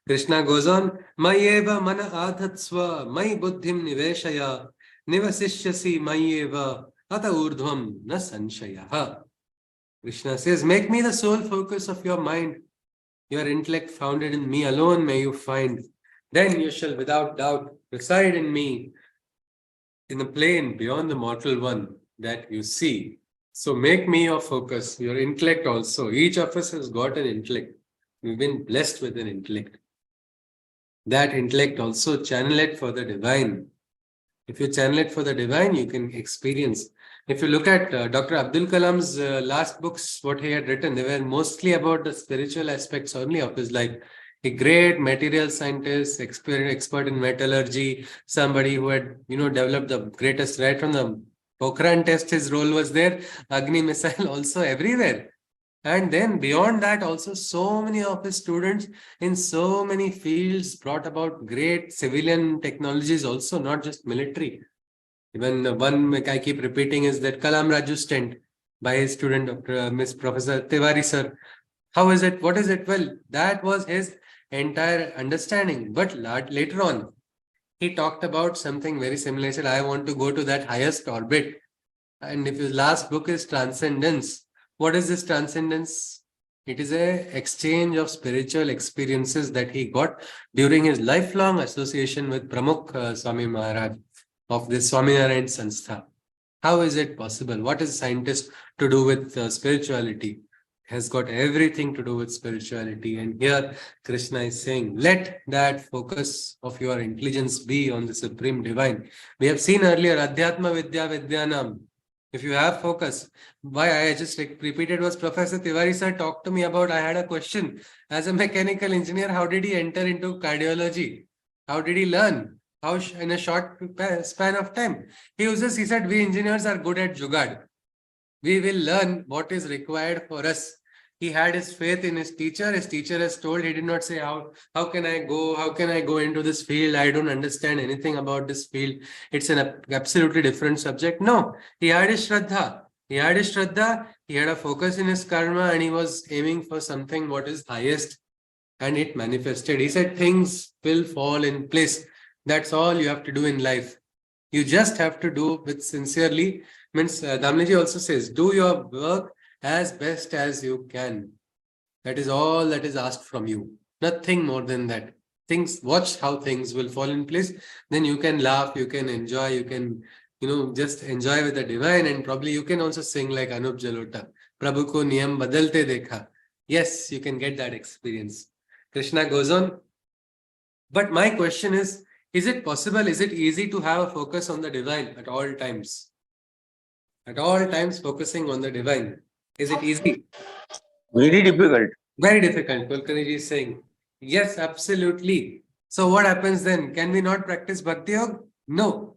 [SPEAKER 1] Krishna goes on, Mayeva mana adhatsva, may buddhim niveshaya, nivasishyasi mayeva, ata urdhvam na sanshayaha. Krishna says, make me the sole focus of your mind. Your intellect founded in me alone may you find. Then you shall without doubt reside in me in the plane beyond the mortal one that you see. So make me your focus, your intellect also. Each of us has got an intellect. We've been blessed with an intellect. That intellect also channel it for the divine. If you channel it for the divine, you can experience. If you look at Dr. Abdul Kalam's last books, what he had written, they were mostly about the spiritual aspects only of his life. A great material scientist, expert in metallurgy, somebody who had, developed the greatest, right from the Pokhran test, his role was there, Agni missile also everywhere. And then beyond that, also so many of his students in so many fields brought about great civilian technologies also, not just military. Even one I keep repeating is that Kalam Raju stent by his student, Dr. Miss Professor Tiwari sir. How is it? What is it? Well, that was his entire understanding. But later on, he talked about something very similar. He said, I want to go to that highest orbit. And if his last book is Transcendence, what is this transcendence? It is an exchange of spiritual experiences that he got during his lifelong association with Pramukh Swami Maharaj of this Swaminarayan Sanstha. How is it possible? What is scientist to do with spirituality? Has got everything to do with spirituality. And here Krishna is saying, let that focus of your intelligence be on the Supreme Divine. We have seen earlier, Adhyatma Vidya Vidyanam. If you have focus, why I just repeated was Professor Tiwari sir talked to me about, I had a question. As a mechanical engineer, how did he enter into cardiology? How did he learn? How in a short span of time? He said, we engineers are good at Jugaad. We will learn what is required for us. He had his faith in his teacher. His teacher has told, he did not say, how can I go into this field? I don't understand anything about this field. It's an absolutely different subject. No, he had his Shraddha. He had a focus in his karma, and he was aiming for something what is highest, and it manifested. He said things will fall in place. That's all you have to do in life. You just have to do with sincerely. Means Damliji also says, do your work as best as you can. That is all that is asked from you. Nothing more than that. Watch how things will fall in place. Then you can laugh, you can enjoy, you can, just enjoy with the divine, and probably you can also sing like Anup Jalota. Prabhu ko niyam badalte dekha. Yes, you can get that experience. Krishna goes on. But my question is it possible, is it easy to have a focus on the divine at all times? At all times focusing on the divine. Is it easy?
[SPEAKER 4] Very difficult.
[SPEAKER 1] Very difficult. Kulkarni is saying, yes, absolutely. So what happens then? Can we not practice Bhakti Yoga? No.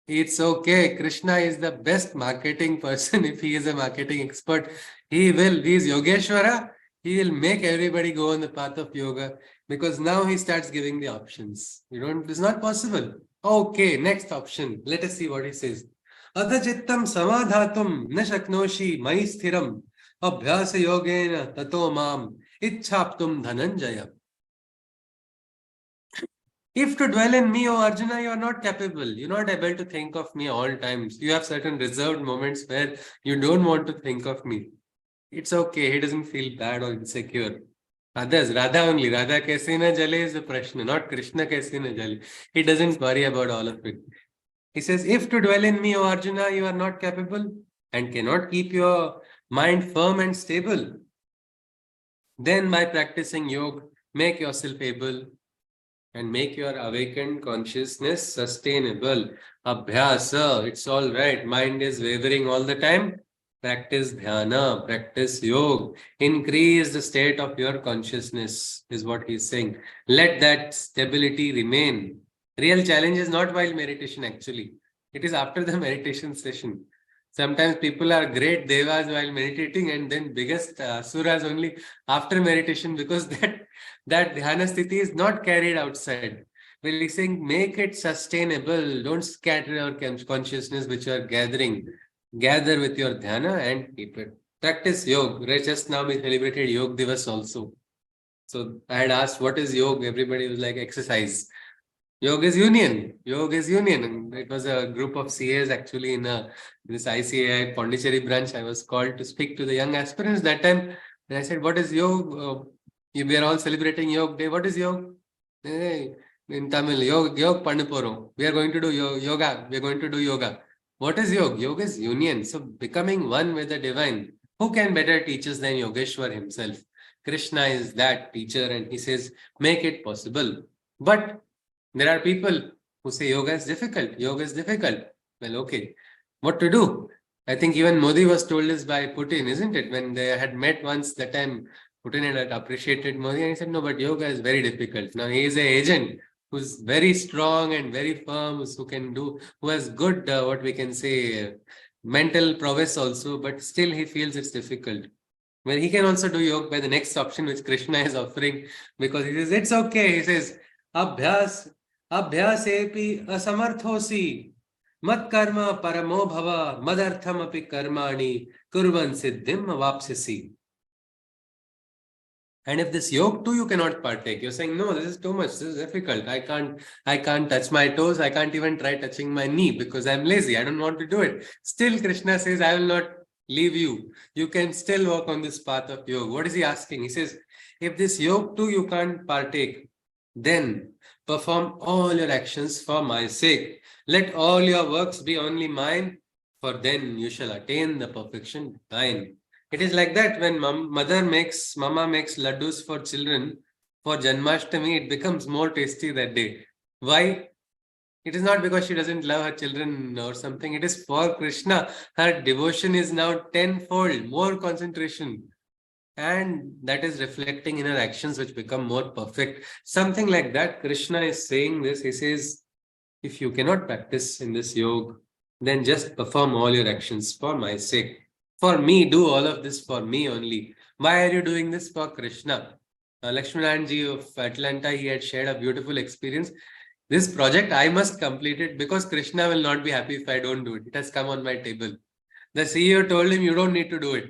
[SPEAKER 1] It's okay. Krishna is the best marketing person. If he is a marketing expert, he is Yogeshwara. He will make everybody go on the path of yoga, because now he starts giving the options. It's not possible. Okay, next option. Let us see what he says. Adhachittam samadhatum na shaknoshi mai sthiram abhyasa yogena tato mam ichhaptum dhananjaya. If to dwell in me, O Arjuna, you are not capable. You're not able to think of me all times. You have certain reserved moments where you don't want to think of me. It's okay. He doesn't feel bad or insecure. Others, Radha only. Radha kaise na jale is the Prashna, not Krishna kaise na jale. He doesn't worry about all of it. He says, if to dwell in me, O Arjuna, you are not capable and cannot keep your mind firm and stable, then by practicing yoga, make yourself able and make your awakened consciousness sustainable. Abhyasa, it's all right. Mind is wavering all the time. Practice dhyana, practice yoga. Increase the state of your consciousness, is what he's saying. Let that stability remain. Real challenge is not while meditation, actually. It is after the meditation session. Sometimes people are great devas while meditating, and then biggest asuras only after meditation, because that dhyana sthiti is not carried outside. Well, he's saying, make it sustainable. Don't scatter your consciousness which you are gathering. Gather with your dhyana and keep it. Practice yoga. Just now we celebrated Yoga Divas also. So I had asked, what is yoga? Everybody was like, exercise. Yoga is union. Yoga is union. And it was a group of CAs actually in this ICAI Pondicherry branch. I was called to speak to the young aspirants that time. And I said, what is yoga? We are all celebrating yoga day. What is yoga? In Tamil, yoga Pandiporo. We are going to do yoga. We are going to do yoga. What is yoga? Yoga is union. So becoming one with the divine. Who can better teach us than Yogeshwar himself? Krishna is that teacher, and he says, make it possible. But there are people who say yoga is difficult. Yoga is difficult. Well, okay. What to do? I think even Modi was told this by Putin, isn't it? When they had met once, that time Putin had appreciated Modi, and he said, no, but yoga is very difficult. Now he is an agent who's very strong and very firm, who has good, what we can say, mental prowess also, but still he feels it's difficult. Well, he can also do yoga by the next option which Krishna is offering, because he says, it's okay. He says, Abhyasepi asamarthosi mat karma paramo bhava madartham api karmani kurvan siddhim avapsisi. And if this yoga too you cannot partake, you're saying, no, this is too much, this is difficult. I can't touch my toes, I can't even try touching my knee because I'm lazy, I don't want to do it. Still Krishna says, I will not leave you. You can still walk on this path of yoga. What is he asking? He says, if this yoga too you can't partake, then perform all your actions for my sake. Let all your works be only mine, for then you shall attain the perfection divine. It is like that when mama makes laddus for children for Janmashtami, it becomes more tasty that day. Why? It is not because she doesn't love her children or something. It is for Krishna. Her devotion is now tenfold, more concentration. And that is reflecting in her actions, which become more perfect. Something like that. Krishna is saying this. He says, if you cannot practice in this yoga, then just perform all your actions for my sake. For me, do all of this for me only. Why are you doing this? For Krishna. Lakshmananji of Atlanta, he had shared a beautiful experience. This project, I must complete it because Krishna will not be happy if I don't do it. It has come on my table. The CEO told him, you don't need to do it.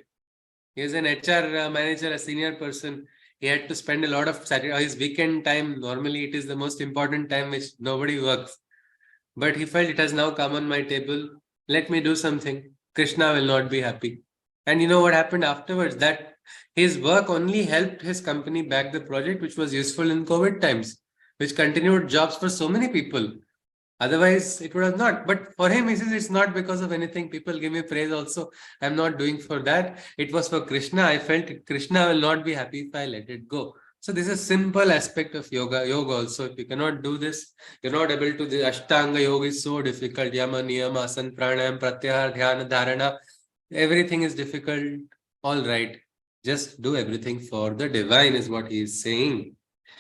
[SPEAKER 1] He is an HR manager, a senior person. He had to spend a lot of his weekend time. Normally, it is the most important time which nobody works. But he felt it has now come on my table. Let me do something. Krishna will not be happy. And you know what happened afterwards? That his work only helped his company back the project, which was useful in COVID times, which continued jobs for so many people. Otherwise, it would have not. But for him, he says it's not because of anything. People give me praise also. I'm not doing for that. It was for Krishna. I felt Krishna will not be happy if I let it go. So this is a simple aspect of yoga. Yoga also, if you cannot do this, you're not able to. The Ashtanga yoga is so difficult. Yama, niyama, asana, pranayam, pratyahar, dhyana, dharana. Everything is difficult. All right. Just do everything for the divine is what he is saying.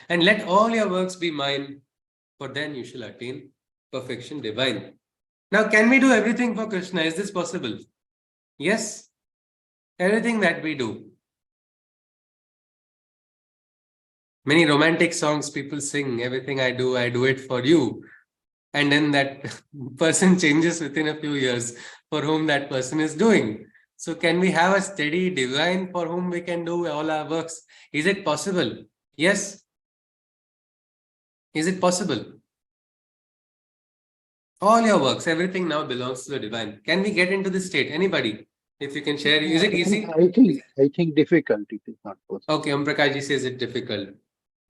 [SPEAKER 1] And let all your works be mine. For then you shall attain perfection divine. Now, can we do everything for Krishna? Is this possible? Yes. Everything that we do. Many romantic songs people sing, everything I do it for you. And then that person changes within a few years for whom that person is doing. So can we have a steady divine for whom we can do all our works? Is it possible? Yes. Is it possible? All your works, everything now belongs to the divine. Can we get into this state? Anybody? If you can share, is it easy?
[SPEAKER 2] I think difficult. It is not possible.
[SPEAKER 1] Okay, Prakash says it difficult.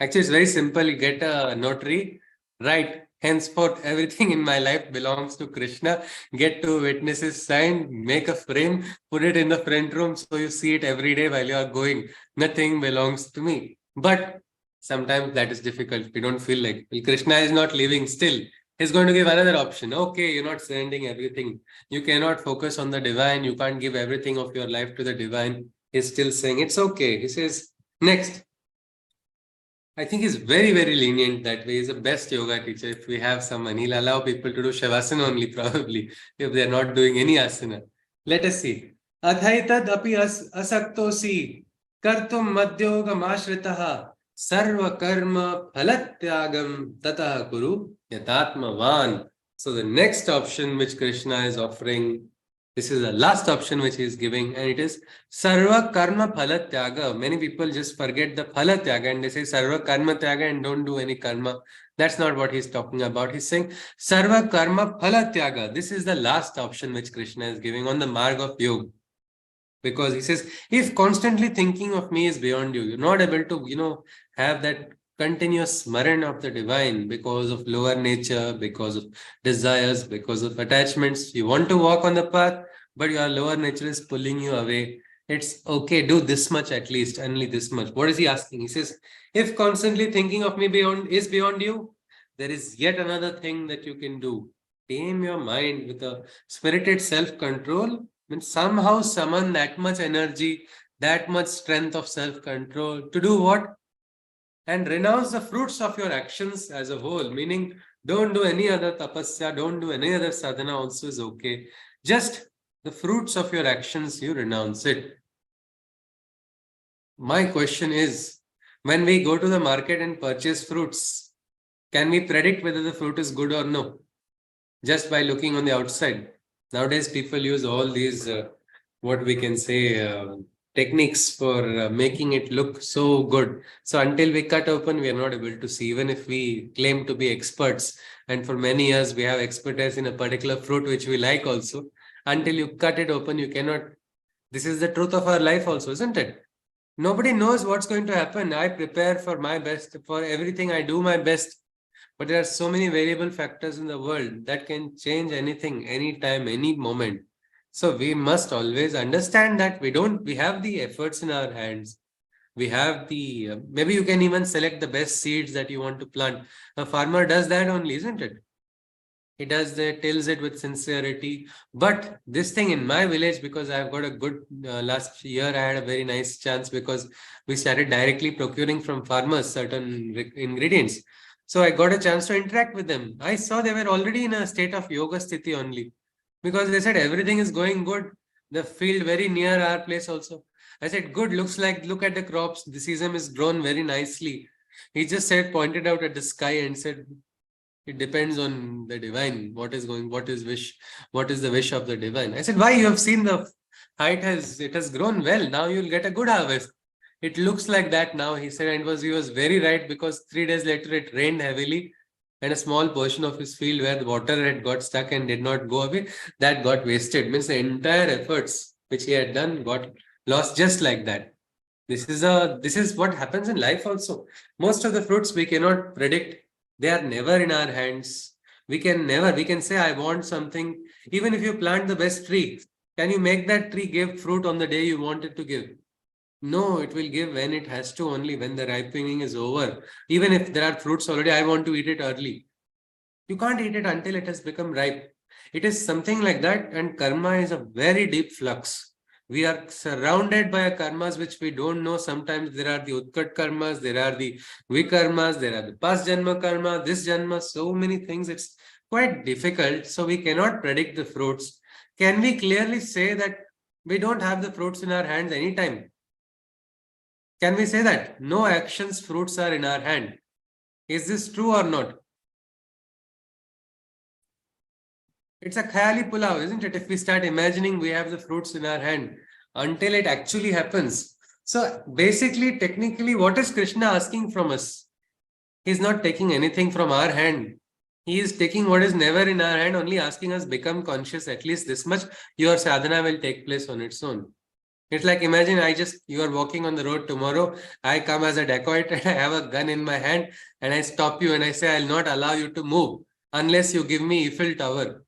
[SPEAKER 1] Actually, it's very simple. You get a notary, right? Henceforth, everything in my life belongs to Krishna. Get two witnesses signed, make a frame, put it in the front room so you see it every day while you are going. Nothing belongs to me. But sometimes that is difficult. We don't feel like, well, Krishna is not living still. He's going to give another option. Okay, you're not sending everything. You cannot focus on the divine. You can't give everything of your life to the divine. He's still saying, it's okay. He says, next. I think he's very, very lenient that way. He's the best yoga teacher. If we have someone, he'll allow people to do Shavasana only, probably, if they're not doing any asana. Let us see. Adhyay tad api asaktosi kartum madhyogam ashritaha sarva karma phalatyagam tatah kuru yatatmavan. So the next option which Krishna is offering, this is the last option which he is giving, and it is Sarva Karma Phala Tyaga. Many people just forget the Phala Tyaga and they say Sarva Karma Tyaga and don't do any karma. That's not what he's talking about. He's saying Sarva Karma Phala Tyaga. This is the last option which Krishna is giving on the marg of yoga. Because he says, if constantly thinking of me is beyond you, you're not able to, have that continuous smaran of the divine because of lower nature, because of desires, because of attachments. You want to walk on the path, but your lower nature is pulling you away. It's okay, do this much at least, only this much. What is he asking? He says, if constantly thinking of me is beyond you, there is yet another thing that you can do. Tame your mind with a spirited self-control and somehow summon that much energy, that much strength of self-control to do what? And renounce the fruits of your actions as a whole, meaning don't do any other tapasya, don't do any other sadhana also is okay. Just the fruits of your actions, you renounce it. My question is, when we go to the market and purchase fruits, can we predict whether the fruit is good or no? Just by looking on the outside. Nowadays, people use all these, what we can say, techniques for making it look so good. So until we cut open, we are not able to see, even if we claim to be experts. And for many years, we have expertise in a particular fruit, which we like also. Until you cut it open, you cannot. This is the truth of our life also, isn't it? Nobody knows what's going to happen. I prepare for my best, for everything I do my best. But there are so many variable factors in the world that can change anything, anytime, any moment. So we must always understand that we have the efforts in our hands. We have the, maybe you can even select the best seeds that you want to plant. A farmer does that only, isn't it? He does that, tills it with sincerity. But this thing in my village, because I've got a good, last year I had a very nice chance because we started directly procuring from farmers certain ingredients. So I got a chance to interact with them. I saw they were already in a state of yoga sthiti only. Because they said everything is going good. The field very near our place also. I said, good, looks like, look at the crops. The sesame is grown very nicely. He just said, pointed out at the sky and said, it depends on the divine. What is the wish of the divine? I said, why? You have seen the height it has grown well. Now you'll get a good harvest. It looks like that now, he said, and he was very right, because 3 days later it rained heavily and a small portion of his field where the water had got stuck and did not go away, that got wasted. Means the entire efforts which he had done got lost just like that. This is what happens in life also. Most of the fruits we cannot predict. They are never in our hands. We can say, I want something. Even if you plant the best tree, can you make that tree give fruit on the day you want it to give? No, it will give when it has to, only when the ripening is over. Even if there are fruits already, I want to eat it early. You can't eat it until it has become ripe. It is something like that, and karma is a very deep flux. We are surrounded by karmas which we don't know. Sometimes there are the utkat karmas, there are the vikarmas, there are the past janma karma, this janma, so many things. It's quite difficult. So we cannot predict the fruits. Can we clearly say that we don't have the fruits in our hands anytime? Can we say that? No actions, fruits are in our hand. Is this true or not? It's a khayali pulao, isn't it? If we start imagining we have the fruits in our hand until it actually happens. So basically, technically, what is Krishna asking from us? He's not taking anything from our hand. He is taking what is never in our hand, only asking us become conscious at least this much. Your sadhana will take place on its own. It's like, imagine you are walking on the road tomorrow. I come as a dacoit and I have a gun in my hand and I stop you and I say, I'll not allow you to move unless you give me Eiffel Tower.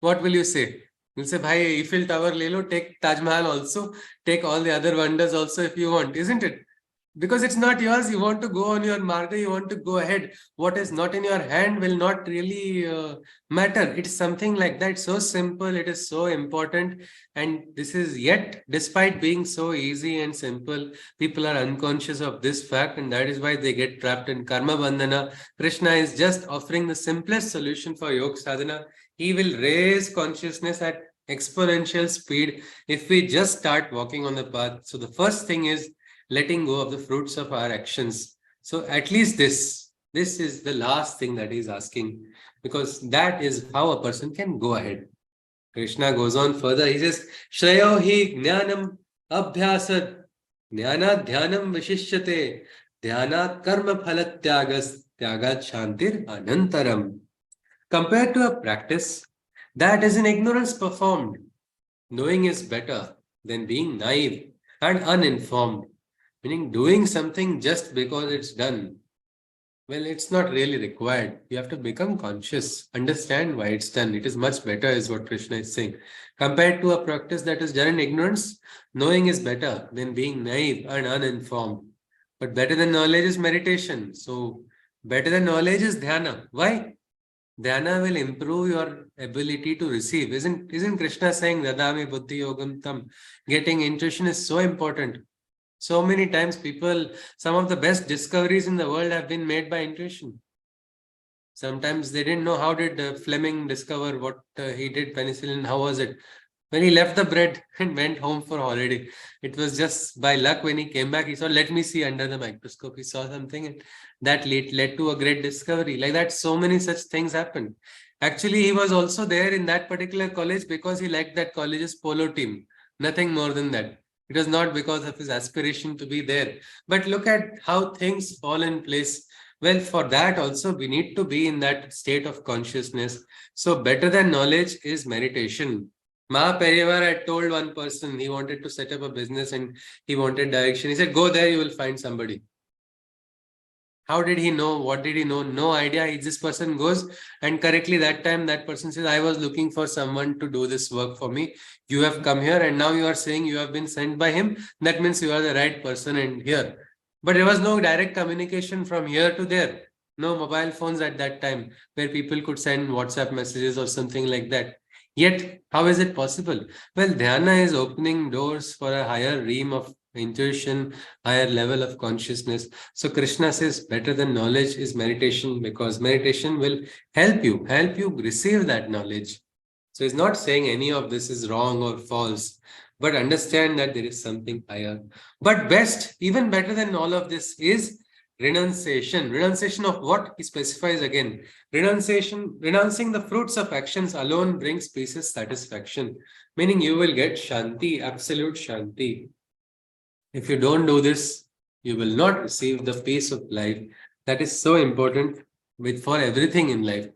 [SPEAKER 1] What will you say? You'll say, bhai, Eiffel Tower le lo, take Taj Mahal also, take all the other wonders also if you want, isn't it? Because it's not yours. You want to go on your marga, you want to go ahead. What is not in your hand will not really matter. It's something like that. So simple. It is so important. And this is yet, despite being so easy and simple, people are unconscious of this fact. And that is why they get trapped in karma bandhana. Krishna is just offering the simplest solution for yoga sadhana. He will raise consciousness at exponential speed if we just start walking on the path. So the first thing is letting go of the fruits of our actions. So at least this is the last thing that he's asking, because that is how a person can go ahead. Krishna goes on further. He says, Shreyo hi jnanam abhyasat jnanat dhyanam vishishyate dhyanat karma phalat tyagas tyagat shantir anantaram. Compared to a practice that is in ignorance performed, knowing is better than being naive and uninformed. Meaning doing something just because it's done. Well, it's not really required. You have to become conscious, understand why it's done. It is much better, is what Krishna is saying. Compared to a practice that is done in ignorance, knowing is better than being naive and uninformed. But better than knowledge is meditation. So better than knowledge is dhyana. Why? Dhyana will improve your ability to receive. Isn't Krishna saying Dadami Buddhi Yogam Tam? Getting intuition is so important. So many times some of the best discoveries in the world have been made by intuition. Sometimes they didn't know how did Fleming discover what he did, penicillin, how was it? When he left the bread and went home for holiday, it was just by luck. When he came back, he saw, let me see under the microscope. He saw something and that led to a great discovery. Like that, so many such things happened. Actually, he was also there in that particular college because he liked that college's polo team. Nothing more than that. It was not because of his aspiration to be there. But look at how things fall in place. Well, for that also, we need to be in that state of consciousness. So better than knowledge is meditation. Mahaparivar had told one person, he wanted to set up a business and he wanted direction. He said, go there, you will find somebody. How did he know? What did he know? No idea. This person goes and correctly that time that person says, I was looking for someone to do this work for me. You have come here and now you are saying you have been sent by him. That means you are the right person and here. But there was no direct communication from here to there. No mobile phones at that time where people could send WhatsApp messages or something like that. Yet, how is it possible? Well, dhyana is opening doors for a higher realm of intuition, higher level of consciousness. So Krishna says better than knowledge is meditation, because meditation will help you receive that knowledge. So he's not saying any of this is wrong or false, but understand that there is something higher. But best, even better than all of this is renunciation. Renunciation of what? He specifies again. Renunciation, renouncing the fruits of actions alone brings peace, satisfaction. Meaning you will get shanti, absolute shanti. If you don't do this, you will not receive the peace of life. That is so important for everything in life.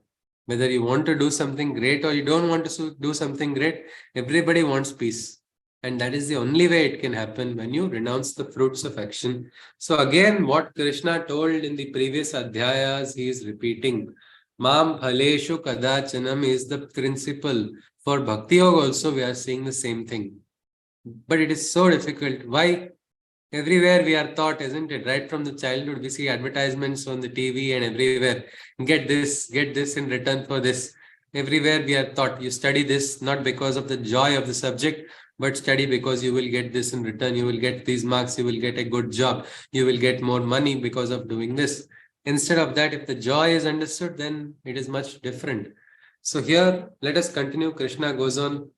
[SPEAKER 1] Whether you want to do something great or you don't want to do something great, everybody wants peace. And that is the only way it can happen, when you renounce the fruits of action. So again, what Krishna told in the previous adhyayas, he is repeating. Mam phaleshu kadachanam is the principle. For Bhakti Yoga also, we are saying the same thing. But it is so difficult. Why? Everywhere we are taught, isn't it? Right from the childhood, we see advertisements on the TV and everywhere. Get this in return for this. Everywhere we are taught, you study this not because of the joy of the subject, but study because you will get this in return. You will get these marks, you will get a good job, you will get more money because of doing this. Instead of that, if the joy is understood, then it is much different. So here, let us continue. Krishna goes on.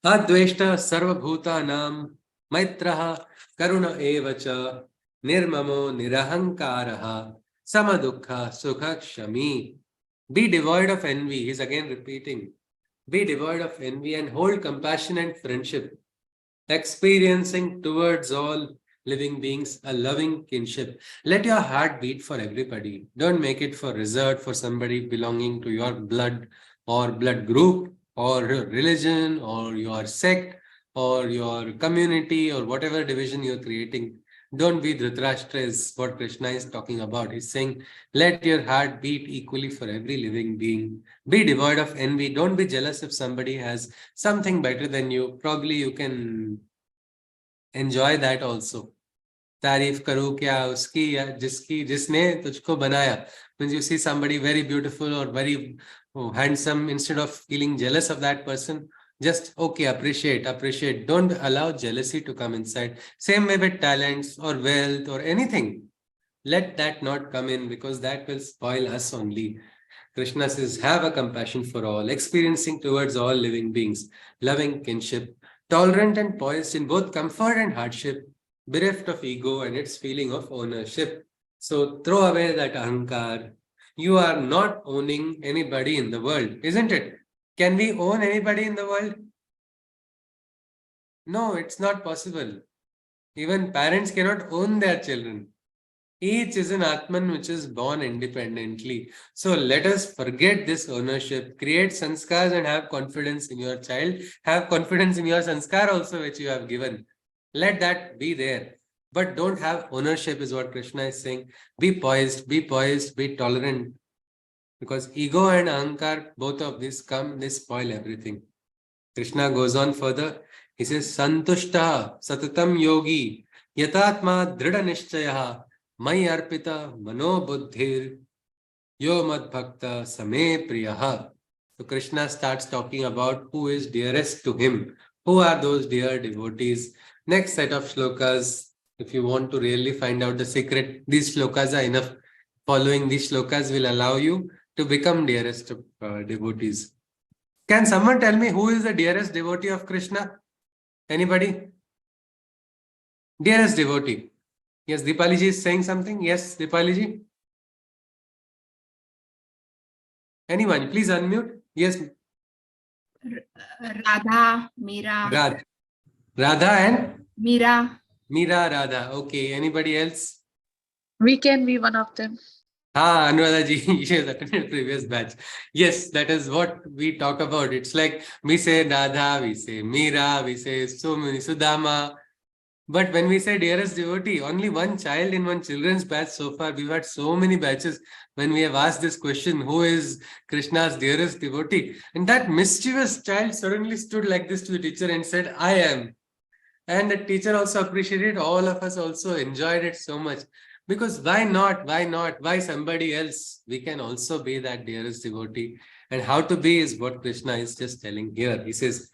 [SPEAKER 1] Adveshta sarvabhutanam maitraha karuna evacha nirmamo nirahankaraha samadukha sukha kshami. Be devoid of envy. He's again repeating. Be devoid of envy and hold compassion and friendship, experiencing towards all living beings a loving kinship. Let your heart beat for everybody. Don't make it for reserved for somebody belonging to your blood or blood group or religion or your sect or your community or whatever division you're creating. Don't be Dhritarashtra is what Krishna is talking about. He's saying, let your heart beat equally for every living being. Be devoid of envy. Don't be jealous if somebody has something better than you. Probably you can enjoy that also. तारीफ करो क्या उसकी या जिसने तुझको बनाया. When you see somebody very beautiful or very handsome, instead of feeling jealous of that person, just appreciate. Don't allow jealousy to come inside. Same way with talents or wealth or anything. Let that not come in, because that will spoil us only. Krishna says, have a compassion for all, experiencing towards all living beings, loving kinship, tolerant and poised in both comfort and hardship, bereft of ego and its feeling of ownership. So throw away that ahankar. You are not owning anybody in the world, isn't it? Can we own anybody in the world? No, it's not possible. Even parents cannot own their children. Each is an Atman which is born independently. So let us forget this ownership, create sanskars and have confidence in your child. Have confidence in your sanskar also which you have given. Let that be there. But don't have ownership is what Krishna is saying. Be poised, be tolerant. Because ego and ahankar, both of these come, they spoil everything. Krishna goes on further. He says, Santushta satatam yogi yatatma drida nishchayaha mai arpita mano buddhir yo mad bhakta same priyaha. So Krishna starts talking about who is dearest to him. Who are those dear devotees? Next set of shlokas, if you want to really find out the secret, these shlokas are enough. Following these shlokas will allow you to become dearest of devotees. Can someone tell me who is the dearest devotee of Krishna? Anybody? Dearest devotee. Yes, Dipaliji is saying something. Yes, Dipaliji. Anyone, please unmute. Yes.
[SPEAKER 7] Radha, Meera.
[SPEAKER 1] Radha and?
[SPEAKER 7] Meera.
[SPEAKER 1] Meera, Radha. Okay. Anybody else?
[SPEAKER 5] We can be one of them.
[SPEAKER 1] Anuradha ji, she has attended previous batch. Yes, that is what we talk about. It's like we say Radha, we say Meera, we say so many Sudama. But when we say dearest devotee, only one child in one children's batch so far. We've had so many batches when we have asked this question, who is Krishna's dearest devotee? And that mischievous child suddenly stood like this to the teacher and said, I am. And the teacher also appreciated, all of us also enjoyed it so much. Because why not? Why somebody else? We can also be that dearest devotee. And how to be is what Krishna is just telling here. He says,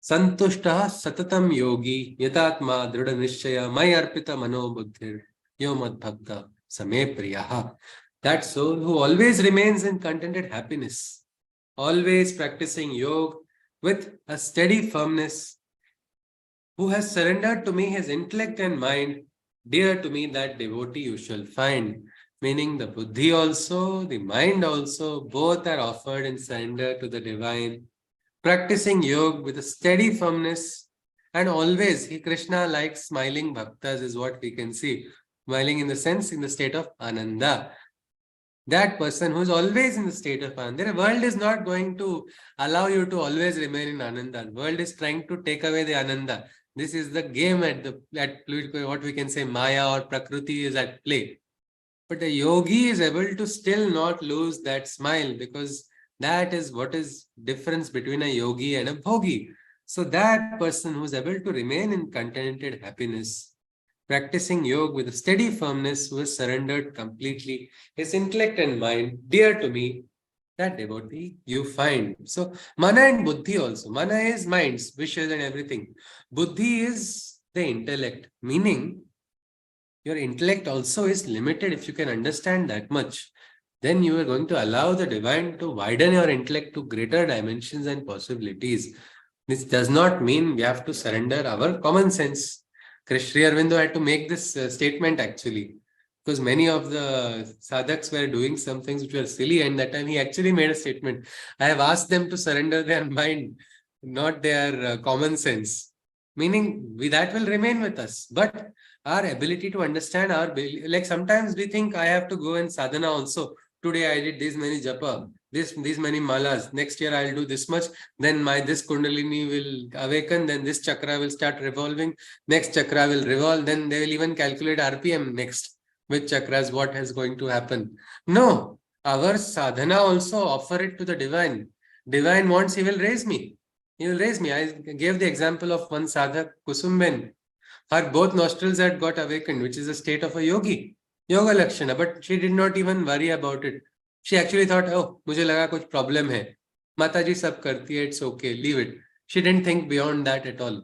[SPEAKER 1] Santushta satatam yogi yatatma drida nishchaya may arpita mano buddhir yo mad bhakta same priyaha. That soul who always remains in contented happiness, always practicing yoga with a steady firmness, who has surrendered to me his intellect and mind, dear to me that devotee you shall find. Meaning the buddhi also, the mind also, both are offered in surrender to the divine. Practicing yoga with a steady firmness, and always Krishna likes smiling bhaktas is what we can see. Smiling in the sense, in the state of ananda. That person who is always in the state of ananda. The world is not going to allow you to always remain in ananda. The world is trying to take away the ananda. This is the game at what we can say Maya or Prakriti is at play. But the yogi is able to still not lose that smile, because that is what is difference between a yogi and a bhogi. So that person who is able to remain in contented happiness, practicing yoga with a steady firmness, who has surrendered completely his intellect and mind, dear to me, that devotee you find. So mana and buddhi also. Mana is minds, wishes and everything. Buddhi is the intellect, meaning your intellect also is limited. If you can understand that much, then you are going to allow the divine to widen your intellect to greater dimensions and possibilities. This does not mean we have to surrender our common sense. Krishna Arvindo had to make this statement actually, because many of the sadhaks were doing some things which were silly, and that time he actually made a statement. I have asked them to surrender their mind, not their common sense. Meaning that will remain with us. But our ability to understand like sometimes we think I have to go in sadhana also. Today I did this many japa, these many malas. Next year I'll do this much. Then this kundalini will awaken. Then this chakra will start revolving. Next chakra will revolve. Then they will even calculate RPM next. Which chakras, what is going to happen? No, our sadhana also offer it to the divine. Divine wants, he will raise me. He will raise me. I gave the example of one sadhak, Kusumben. Her both nostrils had got awakened, which is a state of a yogi, yoga lakshana, but she did not even worry about it. She actually thought, oh, mujhe laga kuch problem hai. Mataji sab karti hai, it's okay, leave it. She didn't think beyond that at all.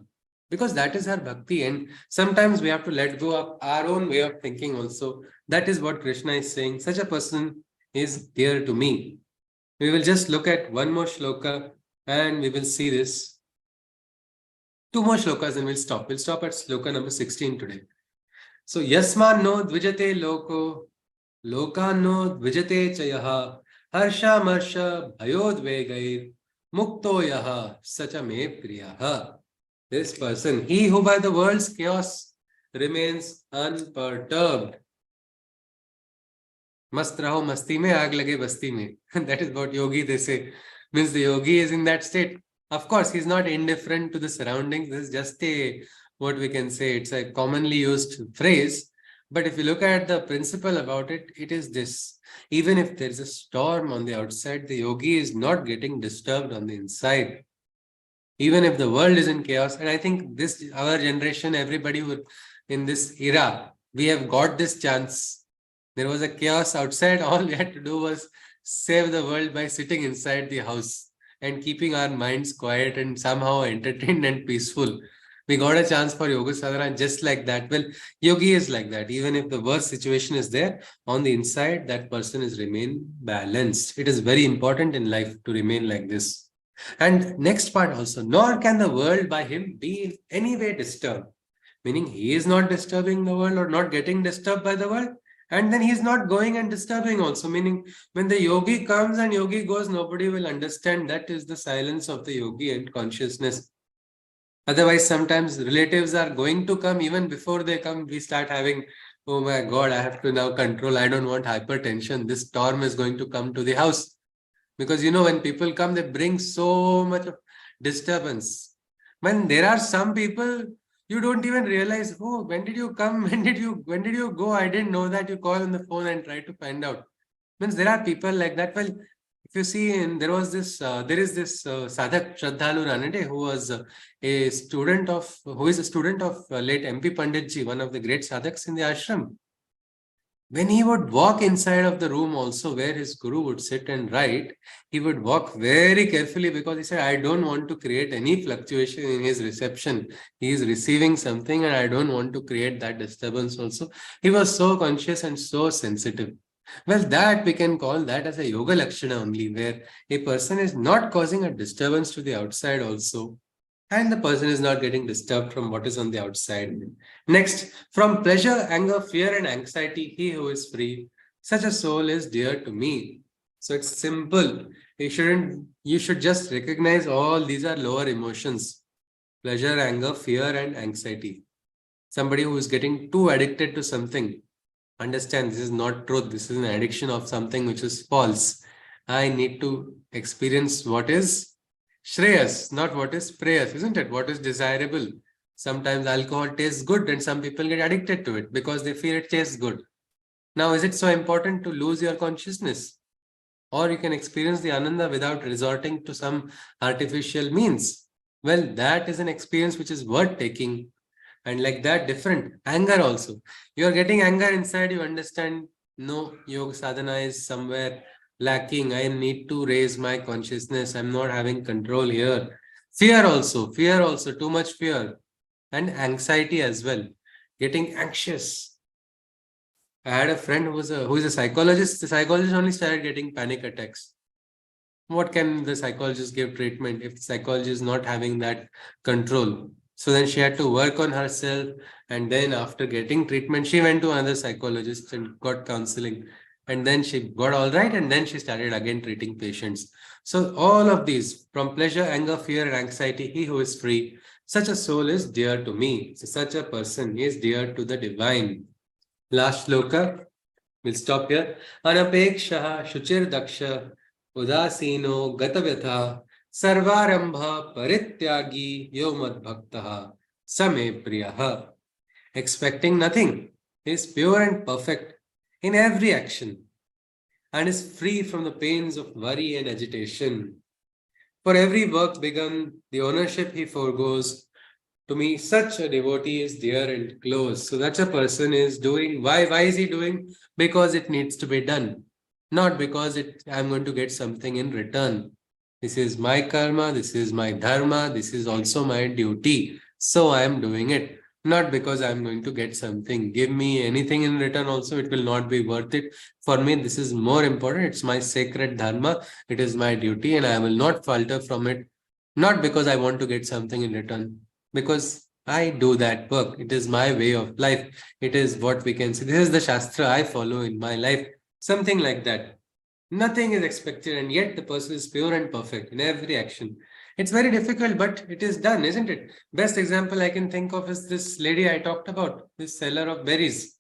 [SPEAKER 1] Because that is her bhakti, and sometimes we have to let go of our own way of thinking also. That is what Krishna is saying. Such a person is dear to me. We will just look at one more shloka and we will see this. Two more shlokas and we'll stop. We'll stop at shloka number 16 today. So, Yasman no dvijate loko, lokan no dvijate chayaha, harsha marsha bhayod vegair, mukto yaha, sacha me priyaha. This person, he who by the world's chaos remains unperturbed. Mast raho masti mein, aag lage basti mein. That is what yogi they say. Means the yogi is in that state. Of course, he's not indifferent to the surroundings. This is just what we can say, it's a commonly used phrase. But if you look at the principle about it, it is this. Even if there's a storm on the outside, the yogi is not getting disturbed on the inside. Even if the world is in chaos, and I think our generation, everybody in this era, we have got this chance. There was a chaos outside. All we had to do was save the world by sitting inside the house and keeping our minds quiet and somehow entertained and peaceful. We got a chance for yoga sadhana just like that. Well, yogi is like that. Even if the worst situation is there, on the inside, that person is remain balanced. It is very important in life to remain like this. And next part also, nor can the world by him be in any way disturbed. Meaning he is not disturbing the world or not getting disturbed by the world. And then he's not going and disturbing also, meaning when the yogi comes and yogi goes, nobody will understand. That is the silence of the yogi and consciousness. Otherwise, sometimes relatives are going to come. Even before they come, we start having, oh my God, I have to now control. I don't want hypertension. This storm is going to come to the house. Because, when people come, they bring so much of disturbance. When there are some people, you don't even realize, oh, when did you come? When did you go? I didn't know that. You call on the phone and try to find out. Means there are people like that. Well, if you see, there is this sadhak Shraddhalu Ranade, who is a student of late MP Panditji, one of the great sadhaks in the ashram. When he would walk inside of the room also where his guru would sit and write, he would walk very carefully, because he said, I don't want to create any fluctuation in his reception. He is receiving something and I don't want to create that disturbance also. He was so conscious and so sensitive. Well, that we can call that as a yoga lakshana only, where a person is not causing a disturbance to the outside also. and the person is not getting disturbed from what is on the outside. Next, from pleasure, anger, fear, and anxiety, he who is free, such a soul is dear to me. So it's simple. You should just recognize all these are lower emotions: pleasure, anger, fear, and anxiety. Somebody who is getting too addicted to something, understand this is not truth. This is an addiction of something which is false. I need to experience what is Shreyas, not what is prayers, isn't it? What is desirable. Sometimes alcohol tastes good and some people get addicted to it because they feel it tastes good. Now, is it so important to lose your consciousness? Or you can experience the Ananda without resorting to some artificial means. Well, that is an experience which is worth taking. And like that, different. Anger also. You are getting anger inside, you understand, no, yoga sadhana is somewhere lacking. I need to raise my consciousness. I'm not having control here. Fear also, too much fear. And anxiety as well. Getting anxious. I had a friend who is a psychologist. The psychologist only started getting panic attacks. What can the psychologist give treatment if the psychologist is not having that control? So then she had to work on herself. And then after getting treatment, she went to another psychologist and got counseling. And then she got all right. And then she started again treating patients. So all of these, from pleasure, anger, fear, and anxiety, he who is free, such a soul is dear to me. So such a person is dear to the divine. Last shloka. We'll stop here. Anapeksha shuchir daksha udasino gatavyatha sarvarambha parityagi yomad bhaktaha same priyaha. Expecting nothing, is pure and perfect in every action and is free from the pains of worry and agitation. For every work begun, the ownership he forgoes. To me, such a devotee is dear and close. So such a person is doing, why is he doing? Because it needs to be done. Not because I'm going to get something in return. This is my karma, this is my dharma, this is also my duty. So I am doing it. Not because I'm going to get something. Give me anything in return also, it will not be worth it. For me, this is more important. It's my sacred dharma. It is my duty and I will not falter from it. Not because I want to get something in return. Because I do that work. It is my way of life. It is what we can see. This is the Shastra I follow in my life. Something like that. Nothing is expected and yet the person is pure and perfect in every action. It's very difficult, but it is done, isn't it? Best example I can think of is this lady I talked about, this seller of berries.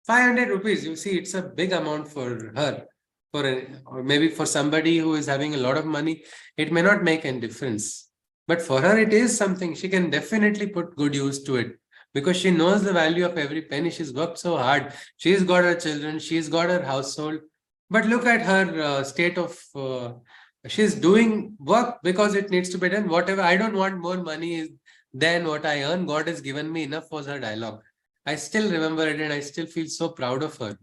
[SPEAKER 1] 500 rupees, you see, it's a big amount for her. Or maybe for somebody who is having a lot of money, it may not make any difference. But for her, it is something. She can definitely put good use to it because she knows the value of every penny. She's worked so hard. She's got her children. She's got her household. But look at her state of... she's doing work because it needs to be done. Whatever, I don't want more money than what I earn. God has given me enough, was her dialogue. I still remember it and I still feel so proud of her.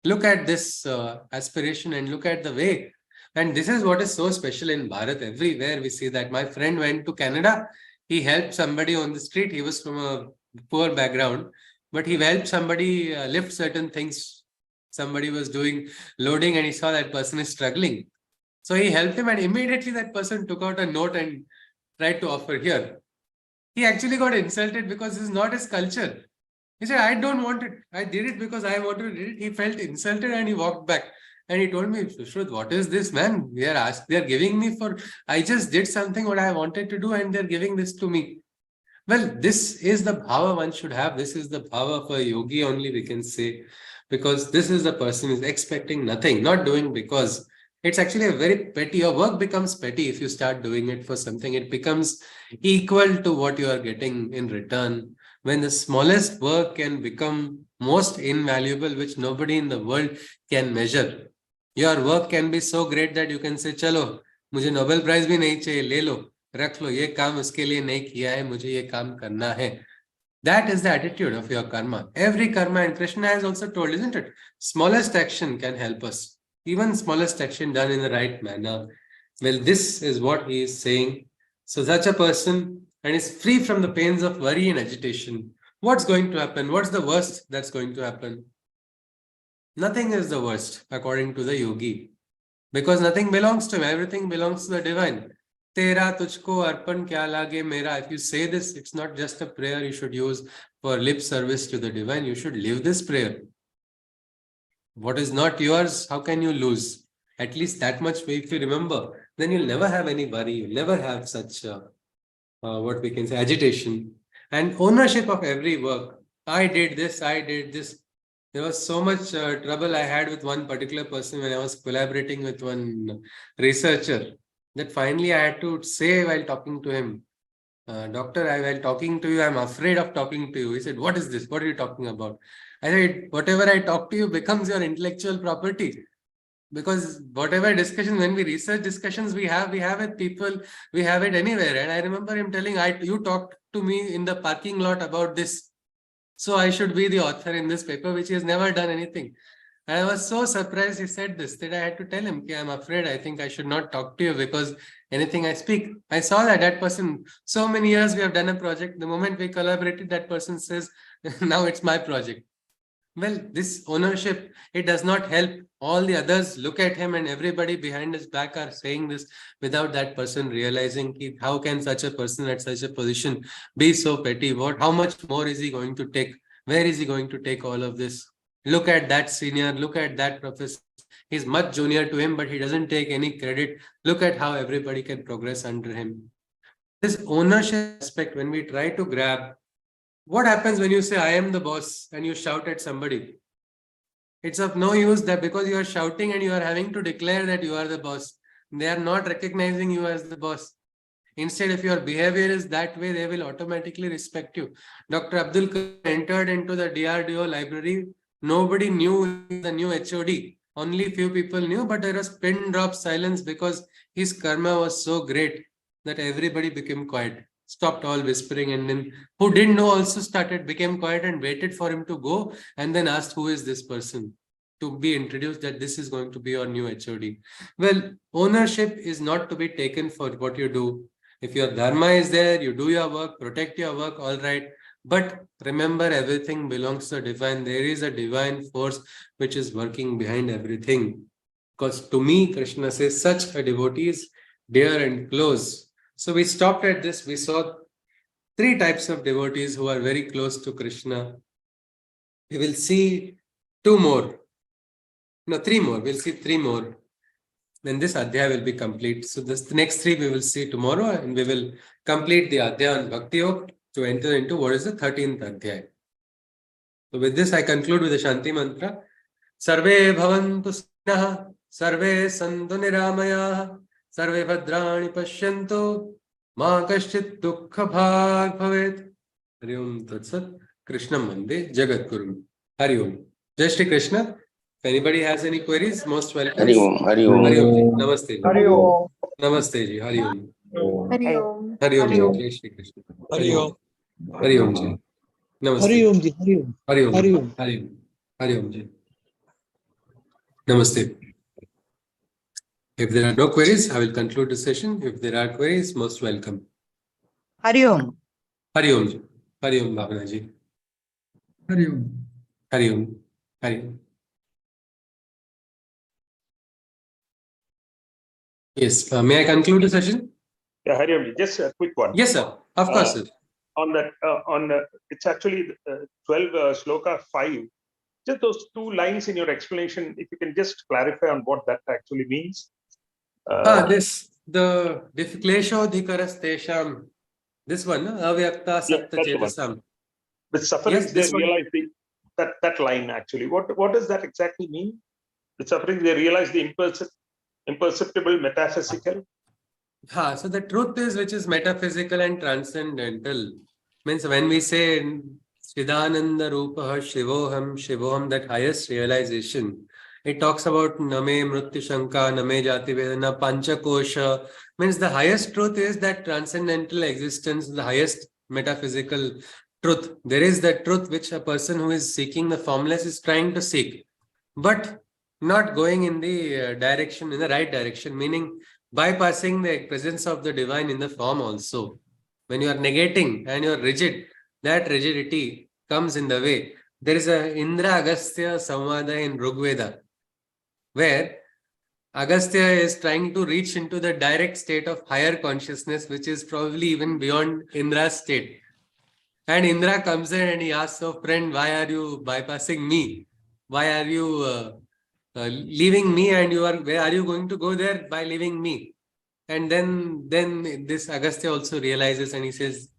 [SPEAKER 1] Look at this aspiration and look at the way. And this is what is so special in Bharat. Everywhere we see that. My friend went to Canada. He helped somebody on the street. He was from a poor background, but he helped somebody lift certain things. Somebody was doing loading and he saw that person is struggling. So he helped him and immediately that person took out a note and tried to offer here. He actually got insulted because this is not his culture. He said, I don't want it. I did it because I wanted to do it. He felt insulted and he walked back. And he told me, Sushrut, what is this, man? They are giving me for, I just did something what I wanted to do and they're giving this to me. Well, this is the bhava one should have. This is the bhava of a yogi only, we can say. Because this is the person who is expecting nothing, not doing because it's actually a very petty, your work becomes petty if you start doing it for something. It becomes equal to what you are getting in return. When the smallest work can become most invaluable, which nobody in the world can measure. Your work can be so great that you can say, chalo, मुझे Nobel Prize भी नहीं चाहिए, ले लो, रख लो, ये काम उसके लिए नहीं किया है, मुझे ये काम करना है. That is the attitude of your karma. Every karma, and Krishna has also told, isn't it? Smallest action can help us. Even smallest action done in the right manner. Well, this is what he is saying. So such a person and is free from the pains of worry and agitation. What's going to happen? What's the worst that's going to happen? Nothing is the worst, according to the yogi. Because nothing belongs to him. Everything belongs to the divine. Tera tujhko arpan kya lage mera. If you say this, it's not just a prayer you should use for lip service to the divine. You should live this prayer. What is not yours, how can you lose? At least that much, if you remember, then you'll never have any worry. You'll never have such, what we can say, agitation and ownership of every work. I did this, I did this. There was so much trouble I had with one particular person when I was collaborating with one researcher that finally I had to say while talking to him, Doctor, while talking to you, I'm afraid of talking to you. He said, what is this? What are you talking about? I said, whatever I talk to you becomes your intellectual property. Because whatever discussion, when we research discussions we have with people, we have it anywhere. And I remember him telling, you talked to me in the parking lot about this. So I should be the author in this paper, which he has never done anything. And I was so surprised he said this, that I had to tell him, okay, I'm afraid, I think I should not talk to you because anything I speak. I saw that person, so many years we have done a project. The moment we collaborated, that person says, now it's my project. Well, this ownership, it does not help. All the others look at him and everybody behind his back are saying this without that person realizing how can such a person at such a position be so petty? How much more is he going to take? Where is he going to take all of this? Look at that senior, look at that professor. He's much junior to him, but he doesn't take any credit. Look at how everybody can progress under him. This ownership aspect, when we try to grab, what happens when you say, I am the boss, and you shout at somebody? It's of no use that because you are shouting and you are having to declare that you are the boss. They are not recognizing you as the boss. Instead, if your behavior is that way, they will automatically respect you. Dr. Abdul Kalam entered into the DRDO library. Nobody knew the new HOD. Only few people knew, but there was pin drop silence because his karma was so great that everybody became quiet, stopped all whispering, and then who didn't know also became quiet and waited for him to go and then asked, who is this person? To be introduced that this is going to be your new HOD. Well, ownership is not to be taken for what you do. If your dharma is there, you do your work, protect your work, all right. But remember, everything belongs to the divine. There is a divine force which is working behind everything. Because to me, Krishna says, such a devotee is dear and close. So we stopped at this. We saw 3 types of devotees who are very close to Krishna. We will see 2 more. No, 3 more. We'll see 3 more. Then this Adhyay will be complete. So the next 3 we will see tomorrow, and we will complete the Adhyay on Bhakti Yoga to enter into what is the 13th Adhyay. So with this, I conclude with the Shanti Mantra. Sarve bhavantu sukhinaha, sarve santu niramayaha, sarve bhadrani pashyantu, ma kaschit dukkha bhag bhavet. Hari Om Tat Sat. Krishna Mande Jagat Guru. Hari Om. Jai Shri Krishna. If anybody has any queries, most welcome.
[SPEAKER 4] Hari Om, Hari Om.
[SPEAKER 1] Hari Om ji. Namaste ji.
[SPEAKER 2] Hari Om.
[SPEAKER 1] Namaste ji. Hari Om.
[SPEAKER 5] Hari Om.
[SPEAKER 1] Hari Om
[SPEAKER 5] Hari Om.
[SPEAKER 1] ji. Jai Shri Krishna. Hari Om. Hari Om ji. Namaste.
[SPEAKER 8] Hari Om ji. Hari Om.
[SPEAKER 1] Hari Om.
[SPEAKER 8] Hari Om.
[SPEAKER 1] Hari Om. Hari Om ji. Namaste. If there are no queries, I will conclude the session. If there are queries, most welcome.
[SPEAKER 9] Hari Om.
[SPEAKER 1] Hari Om ji. Hari Om Bhavana ji.
[SPEAKER 8] Hari Om.
[SPEAKER 1] Hari Om. Hari Om. Yes. May I conclude the session?
[SPEAKER 3] Yeah, Hari Om, just a quick one.
[SPEAKER 1] Yes, sir. Of course, sir.
[SPEAKER 3] On that, it's actually 12 Shloka 5. Just those 2 lines in your explanation, if you can just clarify on what that actually means.
[SPEAKER 1] The Klesho Dhikaras Tesham. This one, no? Avyakta Sapta Chetasam.
[SPEAKER 3] With sufferings,
[SPEAKER 1] Yes,
[SPEAKER 3] they realize that line actually. What does that exactly mean? With suffering, they realize the imperceptible, metaphysical.
[SPEAKER 1] So the truth is, which is metaphysical and transcendental. Means when we say Siddhananda Rupaha Shivoham, Shivoham, that highest realization, it talks about Name Mrityu Shanka, Name Jati Vedana, Panchakosha. Means the highest truth is that transcendental existence, the highest metaphysical truth. There is that truth which a person who is seeking the formless is trying to seek, but not going in the direction, in the right direction, meaning bypassing the presence of the divine in the form also. When you are negating and you are rigid, that rigidity comes in the way. There is a Indra Agastya Samvada in Rigveda, where Agastya is trying to reach into the direct state of higher consciousness, which is probably even beyond Indra's state. And Indra comes in and he asks, "Oh friend, why are you bypassing me? Why are you leaving me? And where are you going to go there by leaving me?" And then this Agastya also realizes, and he says,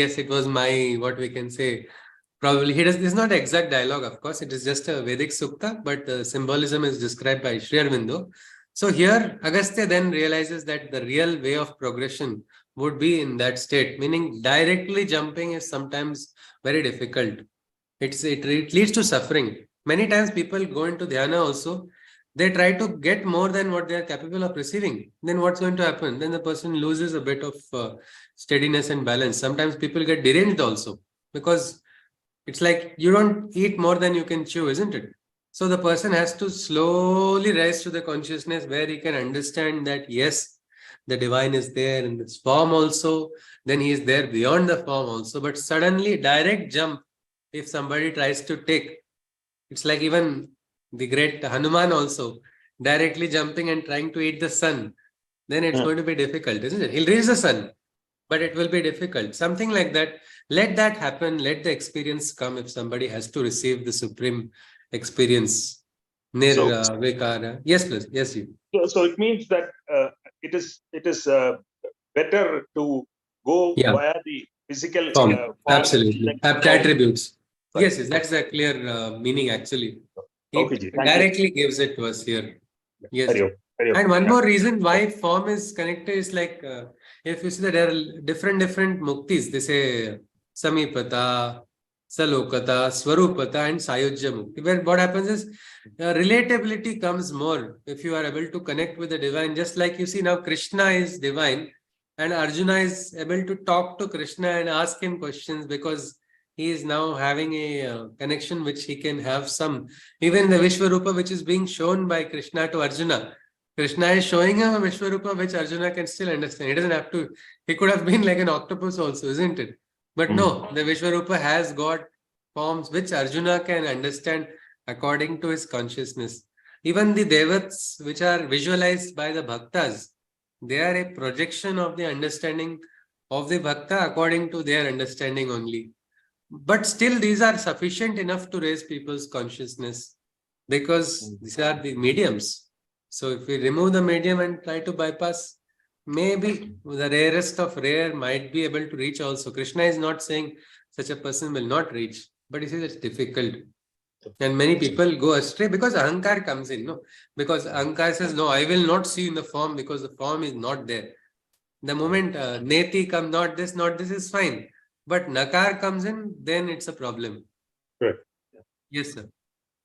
[SPEAKER 1] "Yes, it was my, what we can say, probably." This is not exact dialogue, of course. It is just a Vedic sukta, but the symbolism is described by Sri Aurobindo. So here, Agastya then realizes that the real way of progression would be in that state, meaning directly jumping is sometimes very difficult. It leads to suffering. Many times people go into dhyana also, they try to get more than what they are capable of receiving. Then what's going to happen? Then the person loses a bit of steadiness and balance. Sometimes people get deranged also, because it's like you don't eat more than you can chew, isn't it? So the person has to slowly rise to the consciousness where he can understand that yes, the divine is there in this form also, then he is there beyond the form also. But suddenly, direct jump, if somebody tries to take, it's like even the great Hanuman also directly jumping and trying to eat the sun, then it's going to be difficult, isn't it? He'll reach the sun, but it will be difficult. Something like that. Let that happen. Let the experience come if somebody has to receive the supreme experience. Nirvikara. Yes, please. Yes, you.
[SPEAKER 3] So it means that it is better to go via the physical
[SPEAKER 1] form. Absolutely. Attributes. Yes, that's a clear meaning actually. It directly gives it to us here. Yes. And one more reason why form is connected is like, if you see that there are different muktis, they say Samipata, Salokata, Swarupata, and Sayujya Mukti. Where what happens is relatability comes more if you are able to connect with the divine. Just like you see now, Krishna is divine, and Arjuna is able to talk to Krishna and ask him questions because he is now having a connection which he can have some. Even the Vishwarupa, which is being shown by Krishna to Arjuna, Krishna is showing him a Vishwarupa which Arjuna can still understand. He doesn't have to, he could have been like an octopus also, isn't it? But no, the Vishwarupa has got forms which Arjuna can understand according to his consciousness. Even the Devats, which are visualized by the Bhaktas, they are a projection of the understanding of the Bhakta according to their understanding only. But still, these are sufficient enough to raise people's consciousness because these are the mediums. So if we remove the medium and try to bypass, maybe the rarest of rare might be able to reach also. Krishna is not saying such a person will not reach, but he says it's difficult. And many people go astray because Ahankar comes in. No, because Ahankar says, no, I will not see in the form because the form is not there. The moment Neti comes, not this is fine. But Nakar comes in, then it's a problem.
[SPEAKER 3] Right.
[SPEAKER 1] Yes, sir.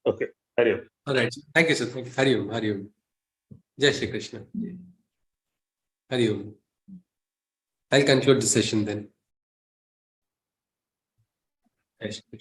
[SPEAKER 3] Okay. Hari Om.
[SPEAKER 1] All right. Thank you, sir. Hari Om. Hari Om. Jai Shri Krishna. Hari Om. I'll conclude the session then. Jai Shri Krishna.